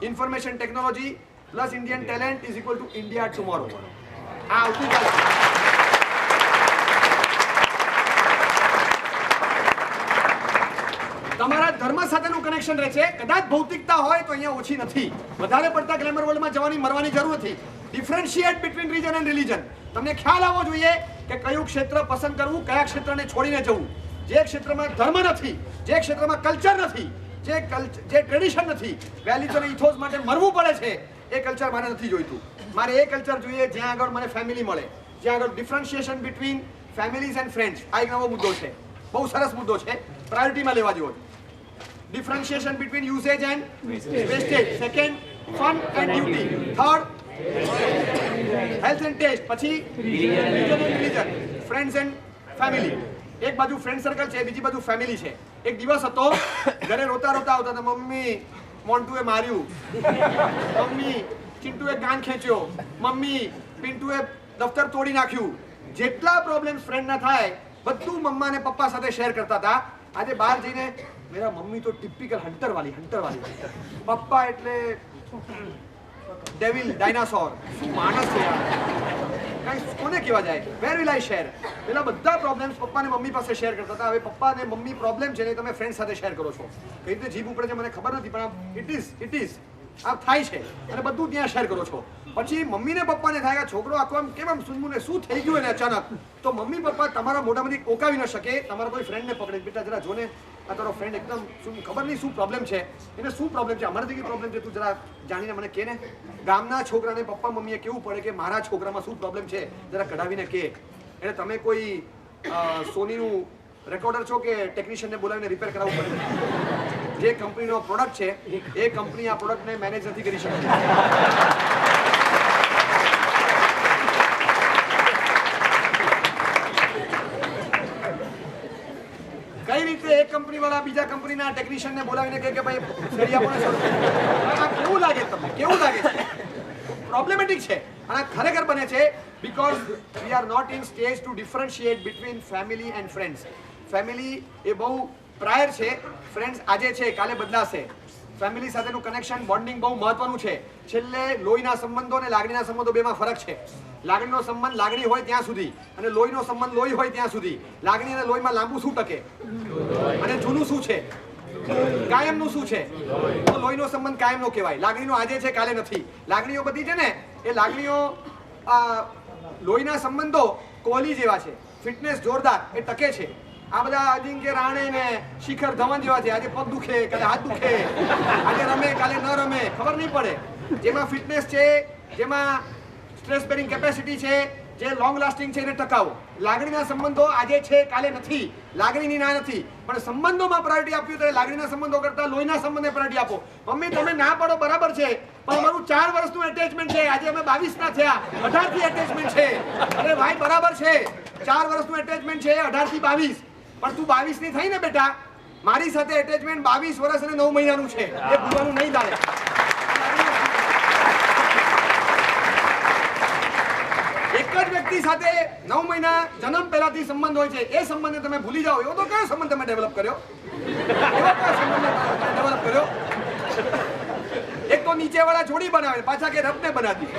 Information technology plus Indian talent is equal to India tomorrow. આ આવતીકાલ તમારા ધર્મ સાથેનું કનેક્શન રહે છે. કદાચ ભૌતિકતા હોય તો અહીંયા ઓછી નથી. વધારે પડતા ગ્લેમર વર્લ્ડમાં જવાની મરવાની જરૂર નથી. Differentiate between region and religion. તમને ખ્યાલ આવવો જોઈએ કે કયું ક્ષેત્ર પસંદ કરવું, કયા ક્ષેત્રને છોડીને જવું. જે ક્ષેત્રમાં ધર્મ નથી, જે ક્ષેત્રમાં કલ્ચર નથી, જે ટ્રેડિશન નથી, વેલ્યુઝ અને ઇથોસ માટે મરવું પડે છે, એ કલ્ચર મારે નથી જોઈતું. મારે એ કલ્ચર જોઈએ જ્યાં આગળ મને ફેમિલી મળે, જ્યાં આગળ differentiation between families and friends. આ એક નવો મુદ્દો છે, બહુ સરસ મુદ્દો છે, પ્રાયોરિટીમાં લેવા જેવો. Differentiation between usage and wastage. Second, fun and duty. Third, health and taste. પછી religion and religion. Friends and family. એક બાજુ ફ્રેન્ડ સર્કલ છે, બીજી બાજુ ફેમિલી છે. એક દિવસ હતો, ઘરે રોતા આવતા હતા, મમ્મી મોન્ટુએ માર્યું, મમ્મી ચિંટુએ કાન ખેંચ્યો, મમ્મી પિન્ટુએ દફતર તોડી નાખ્યું. જેટલા પ્રોબ્લેમ્સ ફ્રેન્ડના થાય બધું મમ્મા અને પપ્પા સાથે શેર કરતા હતા. આજે બહાર જઈને મેરા મમ્મી તો ટિપિકલ હન્ટર વાલી. પપ્પા એટલે ડેવિલ, ડાયનાસોર. શું માણસ છે યાર, કઈ કોને કહેવા જાય. Where will I share. પેલા બધા પ્રોબ્લેમ્સ પપ્પા ને મમ્મી પાસે શેર કરતા હતા. હવે પપ્પા ને મમ્મી પ્રોબ્લેમ છે ને તમે ફ્રેન્ડ સાથે શેર કરો છો. કઈ રીતે જીભ ઉપડે છે મને ખબર નથી, પણ ઇટ ઇઝ આ થાય છે અને બધું ત્યાં શેર કરો છો. પછી મમ્મી ને પપ્પાને થાય કે છોકરો આખો આમ કેમ આમ સુનમુને શું થઈ ગયું એને અચાનક. તો મમ્મી પપ્પા તમારા મોઢામાંથી ઓકાવી ન શકે. તમારા કોઈ ફ્રેન્ડને પકડે, બેટા જરા જોને આ તારો ફ્રેન્ડ એકદમ શું ખબર નહીં શું પ્રોબ્લેમ છે, એને શું પ્રોબ્લેમ છે, અમારાથી કઈ પ્રોબ્લેમ છે, તું જરા જાણીને મને કે ને. ગામના છોકરાને પપ્પા મમ્મીએ કેવું પડે કે મારા છોકરામાં શું પ્રોબ્લેમ છે જરા કઢાવીને કે. એટલે તમે કોઈ સોનીનું રેકોર્ડર છો કે ટેકનિશિયનને બોલાવીને રિપેર કરાવવું પડે. જે કંપનીનો પ્રોડક્ટ છે એ કંપની આ પ્રોડક્ટને મેનેજ નથી કરી શકતી. કઈ રીતે એક કંપની વાળા બીજા કંપનીના ટેકનિશિયનને બોલાવીને કહે કે ભાઈ ફેરી આપો ને. કેવું લાગે તમને, કેવું લાગે છે? પ્રોબ્લેમેટિક છે અને ખરેખર બને છે because we are not in stage to differentiate between family and friends. Family એ બહુ પ્રાયર છે, ફ્રેન્ડ્સ આજે છે કાલે બદલાશે. ફેમિલી સાથેનું કનેક્શન બોન્ડિંગ બહુ મહત્વનું છે. છેલ્લે લોહીના સંબંધો અને લાગણીના સંબંધો બેમાં ફરક છે. લાગણીનો સંબંધ લાગણી હોય ત્યાં સુધી અને લોહીનો સંબંધ લોહી હોય ત્યાં સુધી. લાગણી અને લોહીમાં લાંબુ શું ટકે અને જૂનું શું છે, કાયમનું શું છે? તો લોહીનો સંબંધ કાયમનો કહેવાય. લાગણીનો આજે છે કાલે નથી. લાગણીઓ બધી છે ને એ લાગણીઓ લોહીના સંબંધો કોહલી જેવા છે, ફિટનેસ જોરદાર, એ ટકે છે. આ બધા અજિંક્ય રાણે ને શિખર ધવન જેવા છે. આજે પગ દુખે, કાલે હાથ દુખે, આજે રમે કાલે ન રમે, ખબર નહીં પડે. જેમાં ફિટનેસ છે, જેમાં સ્ટ્રેસ બેરિંગ કેપેસિટી છે, જે લોંગ લાસ્ટિંગ છે એને ટકાવો. લાગણીના સંબંધો આજે છે કાલે નથી. લાગણીની ના નથી, પણ સંબંધોમાં પ્રાયોરિટી આપવી તો લાગણીના સંબંધો કરતા લોહીના સંબંધને પ્રાયોરિટી આપો. મમ્મી તમે ના પાડો બરાબર છે, પણ અમારું 4 વર્ષનું એટેચમેન્ટ છે. આજે અમે 22 ના થયા, 18 થી એટેચમેન્ટ છે. અરે ભાઈ બરાબર છે, 4 વર્ષનું એટેચમેન્ટ છે, 18 થી 22. પણ તું 22 ની થઈ ને બેટા, મારી સાથે એટેચમેન્ટ 22 વર્ષ અને 9 મહિનાનું છે. એ ભૂલવાનું નહીં તારે. એક જ વ્યક્તિ સાથે 9 મહિના જન્મ પહેલાથી સંબંધ હોય છે. એ સંબંધને તમે ભૂલી જાઓ, એવો તો કયો સંબંધ તમે ડેવલપ કર્યો? એવો કયો સંબંધ ડેવલપ કર્યો? એક તો નીચે વાળા જોડી બનાવે, પાછા કે રબને બનાવી.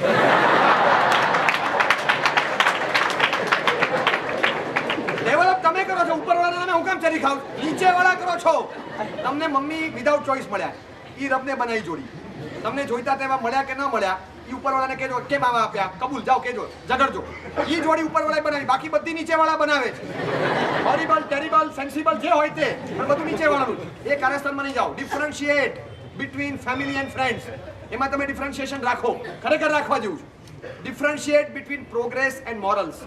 ડેવલપ તમે કરો છો, ઉપર વાળા તમે હું કામ ચરી ખાવ? નીચે વાળા કરો છો. તમને મમ્મી વિધાઉટ ચોઈસ મળ્યા, ઈ રબને બનાવી જોડી. તમને જોઈતા તેવા મળ્યા કે ન મળ્યા, ઈ ઉપરવાળાને કહેજો કેમ આવા આપ્યા, કબૂલ જાઓ કહેજો, ઝઘડજો. ઈ જોડી ઉપરવાળાએ બનાવી, બાકી બધી નીચેવાળા બનાવે છે. હોરિબલ, ટેરિબલ, સેન્સિબલ જે હોય તે, પણ બધું નીચેવાળાનું. એ કાર્યસ્થળમાં નહીં જાઓ. Differentiate between family and friends. એમાં તમે ડિફરન્શિએશન રાખો, ખરેખર રાખવા જેવું છે. Differentiate between progress and morals.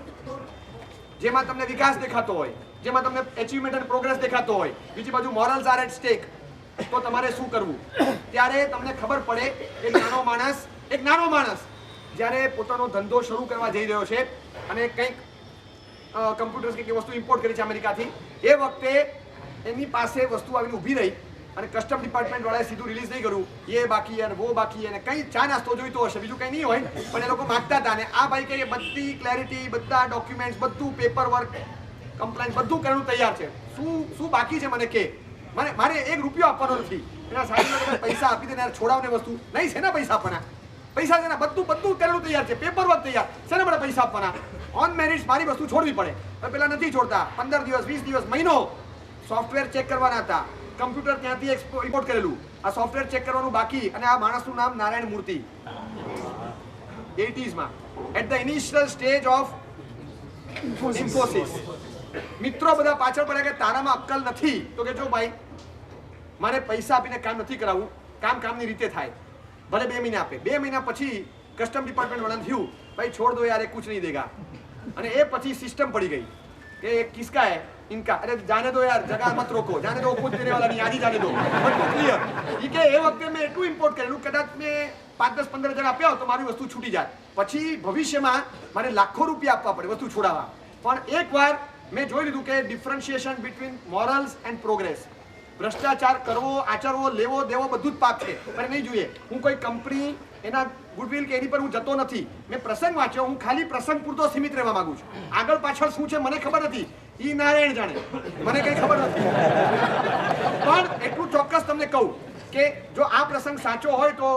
જેમાં તમને વિકાસ દેખાતો હોય, જેમાં તમને એચિવમેન્ટ અને પ્રોગ્રેસ દેખાતો હોય, બીજી બાજુ મોરલ્સ આર એટ સ્ટેક, તો તમારે શું કરવું? ત્યારે તમને ખબર પડે કે એક નાનો માણસ જ્યારે પોતાનો ધંધો શરૂ કરવા જઈ રહ્યો છે અને કંઈક કમ્પ્યુટર્સ કે વસ્તુ ઇમ્પોર્ટ કરી છે અમેરિકાથી, એ વખતે એની પાસે વસ્તુ આવીને ઊભી રહી અને કસ્ટમ ડિપાર્ટમેન્ટ વાળાએ સીધું રિલીઝ નહીં કર્યું, એ બાકી અને વો બાકી અને કંઈ ચા નાસ્તો જોઈતો હશે, બીજું કંઈ નહીં હોય, પણ એ લોકો માગતા હતા. અને આ ભાઈ કે બધી ક્લેરિટી, બધા ડોક્યુમેન્ટ્સ, બધું પેપર વર્ક, કમ્પ્લાયન્સ બધું કરવાનું તૈયાર છે. શું બાકી છે મને કે, મારે 1 રૂપિયો આપવાનો નથી. એના સાહેબને પૈસા આપી દે ને યાર, છોડાવને વસ્તુ નહીં. શેના પૈસા આપવાના? પૈસા છે ને બધું કરેલું તૈયાર છે, પેપર વર્ક તૈયાર. શેના મને પૈસા આપવાના? ઓન મેરિટ્સ મારી વસ્તુ છોડવી પડે. પેલા નથી છોડતા. 15 દિવસ, 20 દિવસ, મહિનો સોફ્ટવેર ચેક કરવાના હતા. કમ્પ્યુટર ત્યાંથી ઇમ્પોર્ટ કરેલું, આ સોફ્ટવેર ચેક કરવાનું બાકી. અને આ માણસનું નામ નારાયણ મૂર્તિ. 80s માં at the initial stage of Infosys. મિત્રો બધા પાછળ પડ્યા કે તારામાં અક્કલ નથી. તો કે જો ભાઈ, મારે પૈસા આપીને કામ નથી કરાવવું, કામની રીતે થાય. ભલે 2 મહિના આપે. 2 મહિના પછી કસ્ટમ ડિપાર્ટમેન્ટ વાળાને થયું ભાઈ છોડ દો યાર, એ કુછ નહીં દેગા. અને એ પછી સિસ્ટમ પડી ગઈ કે એક કિસકા હે इनका, अरे जाने दो यार, जगह मत रोको, जाने दो, कुछ देने वाला नहीं, आज ही जाने दो, બધું ક્લિયર. ઈ કે એ વખતે મેં એટલું ઇમ્પોર્ટ કરેલું, કદાચ મેં 5, 10, 15 જણા આપ્યા તો મારી વસ્તુ છૂટી જાય. પછી ભવિષ્યમાં મારે લાખો રૂપિયા આપવા પડે વસ્તુ છોડાવવા. પણ એકવાર મેં જોઈ લીધું કે differentiation between morals and progress. ભ્રષ્ટાચાર કરવો, આચરવો, લેવો દેવો બધું જ પાપ છે, પણ નહીં જોઈએ. હું કોઈ કંપની એના ગુડવિલ કે એની પર હું જતો નથી. મેં પ્રસંગ વાંચ્યો, હું ખાલી પ્રસંગ પૂરતો સીમિત રહેવા માંગુ છું. આગળ પાછળ શું છે મને ખબર નથી, ઈ નારાયણ જાણે, મને કઈ ખબર નથી. પણ એટલું ચોક્કસ તમને કહું કે જો આ પ્રસંગ સાચો હોય તો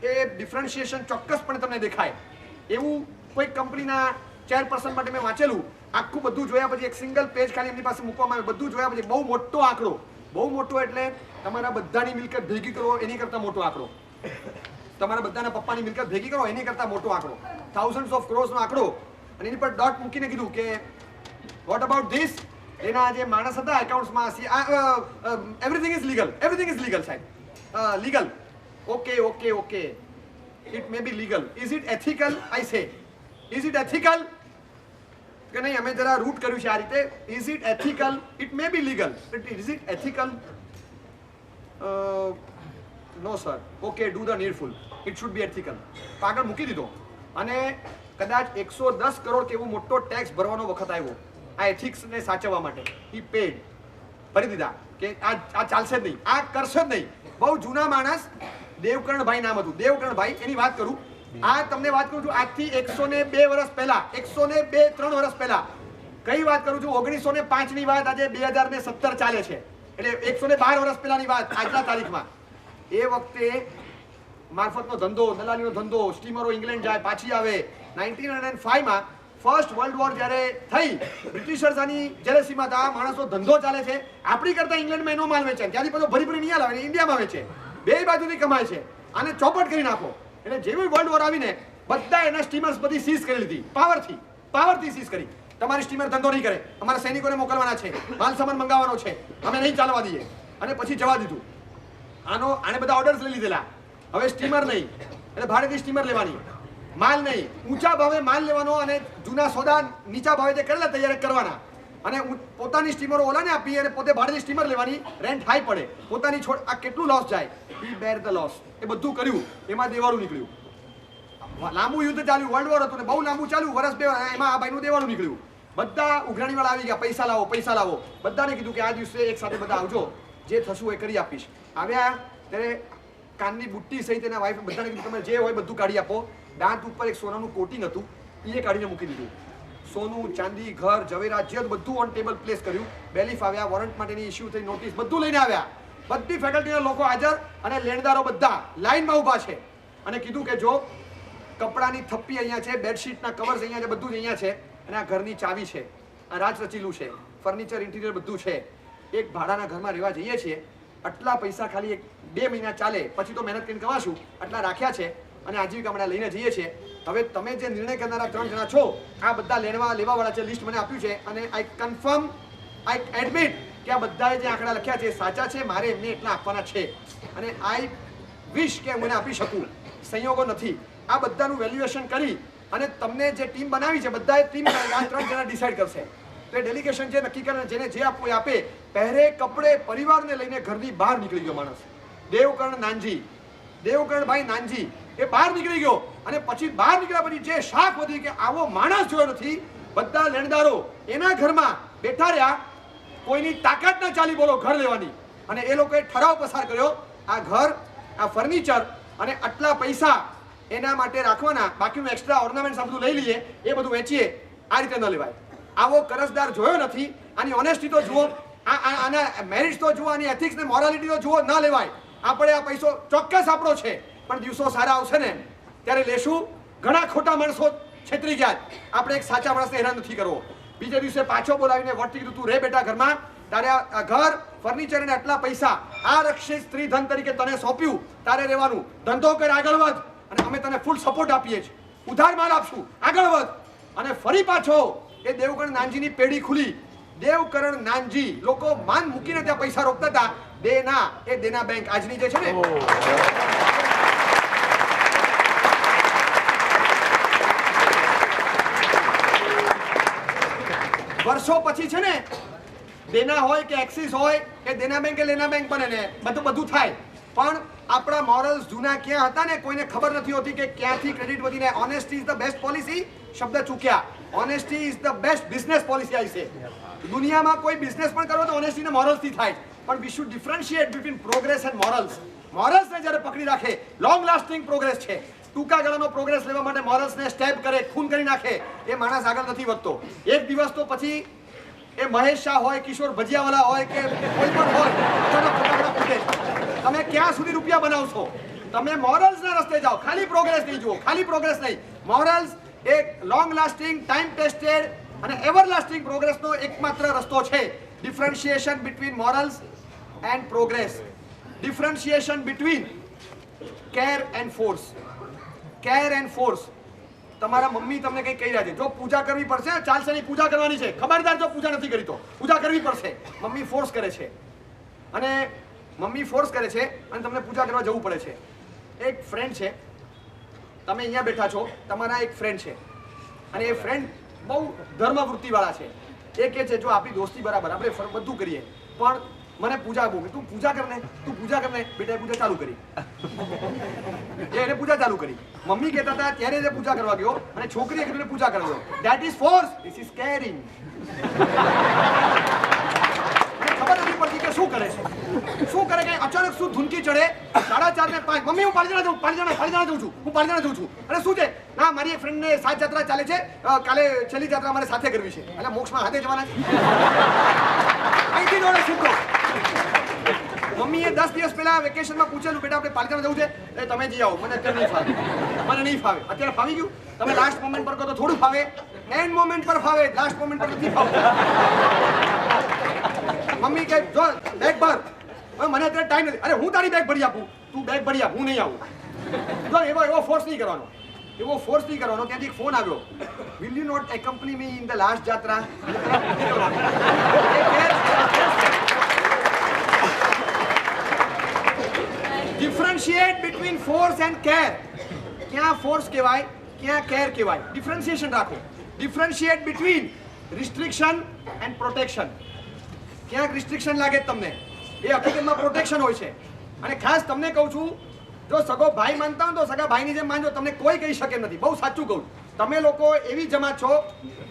એ ડિફરન્શિએશન ચોક્કસપણે તમને દેખાય. એવું કોઈ કંપનીના ચેરપર્સન માટે મેં વાંચેલું. આખું બધું જોયા પછી એક સિંગલ પેજ ખાલી એમની પાસે મૂકવામાં આવે. બધું જોયા પછી બહુ મોટો આંકડો, બહુ મોટો એટલે તમારા બધાની મિલકત ભેગી કરો એની કરતા મોટો આંકડો, તમારા બધાના પપ્પાની મિલકત ભેગી કરો એની કરતા મોટો આંકડો, થાઉઝન્ડ્સ ઓફ ક્રોર્સનો આંકડો. અને એની પર ડોટ મૂકીને કીધું કે વોટ અબાઉટ ધીસ. એના જે માણસ હતા એકાઉન્ટ્સમાં, એવરીથિંગ ઇઝ લીગલ સાહેબ, legal. Okay, it may be legal. Is it ethical? I say, is it ethical કે નહીં? અમે જરા રૂટ કર્યું છે આ રીતે. Is it ethical? It may be legal, but is it ethical? No sir. Okay, do the needful, it should be ethical. આગળ મૂકી દીધો. અને કદાચ 110 કરોડ કે એવો મોટો ટેક્સ ભરવાનો વખત આવ્યો આ એથિક્સને સાચવવા માટે. ઈ પેડ ભરી દીધા કે આ ચાલશે જ નહીં, આ કરશે જ નહીં. બહુ જૂના માણસ, દેવકર્ણભાઈ નામ હતું, દેવકર્ણભાઈ. એની વાત કરું, આ તમને વાત કરું છું આજથી 102 વર્ષ પહેલા, 102-3 વર્ષ પહેલા કઈ વાત કરું છું, 1905 ની વાત આજે 2017 ચાલે છે, એટલે 112 વર્ષ પહેલાની વાત આજના તારીખમાં. એ વખતે મારફતનો ધંધો, દલાલીનો ધંધો, સ્ટીમરો ઇંગ્લેન્ડ જાય પાછી આવે. 1905 માં ફર્સ્ટ વર્લ્ડ વોર જ્યારે થઈ, બ્રિટિશર્સ આની જેલેસીમાં હતા, માણસો ધંધો ચાલે છે, આપણી કરતા ઇંગ્લેન્ડમાં એનો માલ વેચે, ત્યાંથી પાછો ભરી ભરી નહીં આવે, ઇન્ડિયામાં વેચે, બે બાજુથી કમાય છે, આને ચોપટ કરી નાખો. એટલે જેવી વર્લ્ડ વોર આવીને બધા એના સ્ટીમર્સ બધી સીઝ કરી લીધી, પાવરથી સીઝ કરી. તમારી સ્ટીમર ધંધો નહીં કરે, અમારા સૈનિકોને મોકલવાના છે, માલ સામાન મંગાવવાનો છે, અમે નહીં ચાલવા દઈએ, અને પછી જવા દીધું. આને બધા ઓર્ડર્સ લઈ લીધેલા, હવે સ્ટીમર નહીં, એટલે ભાડેથી સ્ટીમર લેવાની, માલ નહીં, ઊંચા ભાવે માલ લેવાનો, અને જૂના સોદા નીચા ભાવે જે કરેલા તૈયાર કરવાના, અને પોતાની સ્ટીમરો ઓલાને આપી અને પોતે ભાડેથી સ્ટીમર લેવાની, રેન્ટ હાઈ પડે, પોતાની છોડ. આ કેટલું લોસ જાય, વી બેર ધ લોસ. એ બધું કર્યું, એમાં દેવાળું નીકળ્યું. લાંબુ યુદ્ધ ચાલ્યું, વર્લ્ડ વોર હતું ને બહુ લાંબુ ચાલ્યું, વર્ષ બે, એમાં આ ભાઈનું દેવાળું નીકળ્યું. બધા ઉઘરાણી વાળા આવી ગયા, પૈસા લાવો, પૈસા લાવો. બધાને કીધું કે આ દિવસે એક સાથે બધા આવજો, જે થશું એ કરી આપીશ. આવ્યા ત્યારે કાનની બુટ્ટી સહિત એના વાઈફ બધાને કીધું તમે જે હોય બધું કાઢી આપો. દાંત ઉપર એક સોનાનું કોટિંગ હતું, એ કાઢીને મૂકી દીધું. સોનું, ચાંદી, ઘર, જવેરાત જે બધું ઓન ટેબલ પ્લેસ કર્યું. બેલીફ આવ્યા, વોરંટ માટેની ઇસ્યુ થઈ, નોટિસ બધું લઈને આવ્યા. બધી ફેકલ્ટીના લોકો હાજર, અને લેણદારો બધા લાઈનમાં ઊભા છે. અને કીધું કે જો કપડાની થપ્પી અહીંયા છે, બેડશીટના કવર્સ અહીંયા છે, બધું જ અહીંયા છે, અને આ ઘરની ચાવી છે, આ રાજ રચીલું છે, ફર્નિચર ઇન્ટિરિયર બધું છે. એક ભાડાના ઘરમાં રહેવા જઈએ છીએ, આટલા પૈસા ખાલી 2 મહિના ચાલે, પછી તો મહેનત કરીને કમાશું, આટલા રાખ્યા છે, અને આજીવિકા માટે લઈને જઈએ છીએ. હવે તમે જે નિર્ણય કરનારા 3 જણા છો, આ બધા લેવાવાળા છે, લિસ્ટ મને આપ્યું છે, અને આઈ કન્ફર્મ, આઈ એડમિટ કે આ બધાએ જે આંકડા લખ્યા છે સાચા છે, મારે એમને એટલા આપવાના છે, અને આઈ વિશ કે હું આપી શકું, સંયોગો નથી. આ બધાનું વેલ્યુએશન કરી અને તમને જે ટીમ બનાવી છે, બધાએ ટીમ આ 3 જણા ડિસાઈડ કરશે. તો એ ડેલિગેશન જે નક્કી કરે, જેને જે આપવું એ આપે. પહેરે કપડે પરિવારને લઈને ઘરની બહાર નીકળી ગયો માણસ. દેવકર્ણભાઈ નાનજી એ બહાર નીકળી ગયો, અને પછી બહાર નીકળ્યા પછી જે શાક વધી કે આવો માણસ જોયો નથી. બધા લેણદારો એના ઘરમાં બેઠા રહ્યા, કોઈની તાકાત ના ચાલી બોલો ઘર લેવાની, અને એ લોકોએ ઠરાવ પસાર કર્યો, આ ઘર, આ ફર્નિચર અને આટલા પૈસા એના માટે રાખવાના, બાકીનું એક્સ્ટ્રા ઓર્નામેન્ટ્સ આ બધું લઈ લઈએ, એ બધું વેચીએ, આ રીતે ન લેવાય. આવો કરજદાર જોયો નથી. આની ઓનેસ્ટી તો જુઓ, આના મેરિટ્સ તો જુઓ, આની એથિક્સ ને મોરાલિટી તો જુઓ. ન લેવાય. આપણે આ પૈસો ચોક્કસ આપણો છે, પણ દિવસો સારા આવશે ને ત્યારે લેશું. ઘણા ખોટા માણસો છેતરી ગયા, આપણે એક સાચા માણસને હેરાન નથી કરવો. બીજા દિવસે પાછો બોલાવીને વર્તી કીધું તું રે બેટા ઘરમાં, તારે આ ઘર, ફર્નિચર અને આટલા પૈસા આ રક્ષિત સ્ત્રી ધન તરીકે તને સોંપ્યું, તારે રહેવાનું, ધંધો કર, આગળ વધ, અને અમે તને ફૂલ સપોર્ટ આપીએ છીએ, ઉધાર માલ આપશું, આગળ વધ. અને ફરી પાછો એ દેવકર્ણ નાનજીની પેઢી ખુલી. દેવકર્ણ નાનજી લોકો માન મૂકીને ત્યાં પૈસા રોકતા હતા. દેના, એ દેના બેંક આજની જે છે ને, વર્ષો પછી છે ને, દેના હોય કે એક્સિસ હોય કે દેના બેંક કે લેના બેંક બને ને બધું થાય, પણ આપણા મોરલ્સ જૂના ક્યાં હતા ને કોઈને ખબર નથી હોતી કે ક્યાંથી ક્રેડિટ વધીને. Honesty is the best policy, શબ્દ ચૂક્યા. Honesty is the best business policy આવી છે. દુનિયામાં કોઈ બિઝનેસ પણ કરો તો ઓનેસ્ટી ને મોરલ્સથી થાય, પણ we should differentiate between progress and morals. મોરલ્સને જ્યારે પકડી રાખે, લોંગ લાસ્ટિંગ પ્રોગ્રેસ છે. ટૂંકા ગાળાનો પ્રોગ્રેસ લેવા માટે મોરલ્સને સ્ટેપ કરે, ખૂન કરી નાખે, એ માણસ આગળ નથી વધતો. એક દિવસ તો પછી એ મહેશ શાહ હોય, કિશોર ભજીયાવાલા હોય કે કોઈ પણ હોય, અચાનક ફટાકડા ફૂટે. તમે ક્યાં સુધી રૂપિયા બનાવશો? તમે મોરલ્સના રસ્તે જાઓ, ખાલી પ્રોગ્રેસ નહીં જુઓ, ખાલી પ્રોગ્રેસ નહીં. મોરલ્સ એક લોંગ લાસ્ટિંગ, ટાઈમ ટેસ્ટેડ અને એવર લાસ્ટિંગ પ્રોગ્રેસનો એકમાત્ર રસ્તો છે. Differentiation between morals and progress. Differentiation between care and force. Care and force. તમારા મમ્મી તમને કંઈ કહી રહ્યા છે, જો પૂજા કરવી પડશે, ચાલશે નહીં, પૂજા કરવાની છે, ખબરદાર જો પૂજા નથી કરી તો પૂજા કરવી પડશે. મમ્મી ફોર્સ કરે છે, અને તમને પૂજા કરવા જવું પડે છે. એક ફ્રેન્ડ છે, તમે અહીંયા બેઠા છો, તમારા એક ફ્રેન્ડ છે, અને એ ફ્રેન્ડ બહુ ધર્મવૃત્તિવાળા છે. એ કહે છે જો આપણી દોસ્તી બરાબર, આપણે બધું કરીએ, પણ મને પૂજા બહુ, તું પૂજા કરને બેટા. પૂજા ચાલુ કરી, એને પૂજા ચાલુ કરી. મમ્મી કહેતા હતા ત્યારે જે પૂજા કરવા ગયો, અને છોકરીએ કીધું પૂજા કરવા. That is force, this is caring. ખબર નથી પડતી કે શું કરે છે. શું કરે કે અચાનક શું ધૂનકી ચડે 4:30 ને 5 મમ્મી હું પાલીતાણા જઉં છું હું પાલીતાણા જઉં છું અરે શું છે ના મારી એક ફ્રેન્ડ ને સાત જાત્રા ચાલે છે કાલે છેલ્લી જાત્રા અમારે સાથે કરવી છે એટલે મોક્ષમાં હાથે જવાના અહીંથી દોડે છૂટો મમ્મીએ 10 દિવસ પહેલા વેકેશનમાં પૂછેલું બેટા આપણે પાલીતાણા જવું છે એ તમે જઈ આવો મને અત્યારે નહીં ફાવે અત્યારે ફાવી ગયું તમે લાસ્ટ મોમેન્ટ પર કહો તો થોડું ફાવે એન્ડ મોમેન્ટ પર ફાવે લાસ્ટ મોમેન્ટ પર નથી ફાવતું મમ્મી કે જો બેગ ભર મને અત્યારે ટાઈમ નથી અરે હું તારી બેગ ભરી આપું તું બેગ ભરી આપ હું નહીં આવું જો એવો ફોર્સ નહીં કરવાનો ત્યાંથી એક ફોન આવ્યો will you not accompany me in the last જાત્રા differentiate between force and care ક્યાં ફોર્સ કહેવાય ક્યાં કેર કહેવાય ડિફરન્શિએશન રાખો differentiate between restriction and protection ક્યાંક રિસ્ટ્રિક્શન લાગે તમને એ હકીકતમાં પ્રોટેક્શન હોય છે અને ખાસ તમને કહું છું જો સગો ભાઈ માનતા હો તો સગા ભાઈની જેમ માનજો તમને કોઈ કહી શકે નથી બહુ સાચું કહું તમે લોકો એવી જમાત છો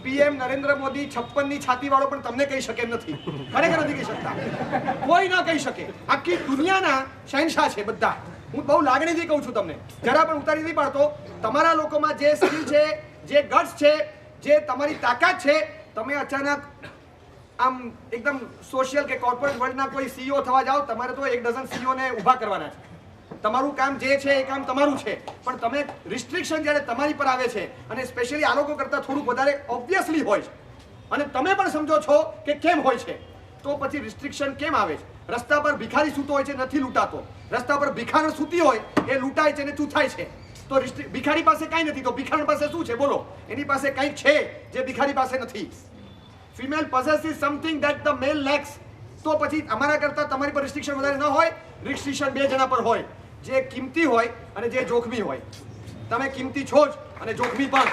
પીએમ નરેન્દ્ર મોદી 56 ની છાતી વાળો પણ તમને કહી શકે નથી ખરેખર નથી કહી શકતા કોઈ ના કહી શકે આખી દુનિયાના શહેનશાહ છે બધા હું બહુ લાગણીથી કહું છું તમને જરા પણ ઉતારી નહીં પાડતો તમારા લોકોમાં જે સ્કિલ છે જે ગટ્સ છે જે તમારી તાકાત છે તમે અચાનક આમ એકદમ સોશિયલ કે કોર્પોરેટ વર્લ્ડના કોઈ સીઈઓ થવા જાઓ તમારે તો 1 ડઝન સીઈઓ ને ઊભા કરવાના છે તમારું કામ જે છે એ કામ તમારું છે પણ તમે રિસ્ટ્રિક્શન જ્યારે તમારી પર આવે છે અને સ્પેશિયલી આ લોકો કરતાં થોડુંક વધારે ઓબ્વિયસલી હોય છે અને તમે પણ સમજો છો કે કેમ હોય છે તો પછી રિસ્ટ્રિક્શન કેમ આવે છે રસ્તા પર ભિખારી સૂતો હોય છે નથી લૂંટાતો રસ્તા પર ભિખારણ સૂતી હોય એ લૂંટાય છે અને ચૂથાય છે તો ભિખારી પાસે કાંઈ નથી તો ભિખારણ પાસે શું છે બોલો એની પાસે કંઈક છે જે ભિખારી પાસે નથી female possesses something that the male lacks તો પછી અમારા કરતાં તમારી પર રિસ્ટ્રિક્શન વધારે ન હોય રિસ્ટ્રિક્શન 2 જણા પર હોય જે કિંમતી હોય અને જે જોખમી હોય તમે કિંમતી છો જ અને જોખમી પણ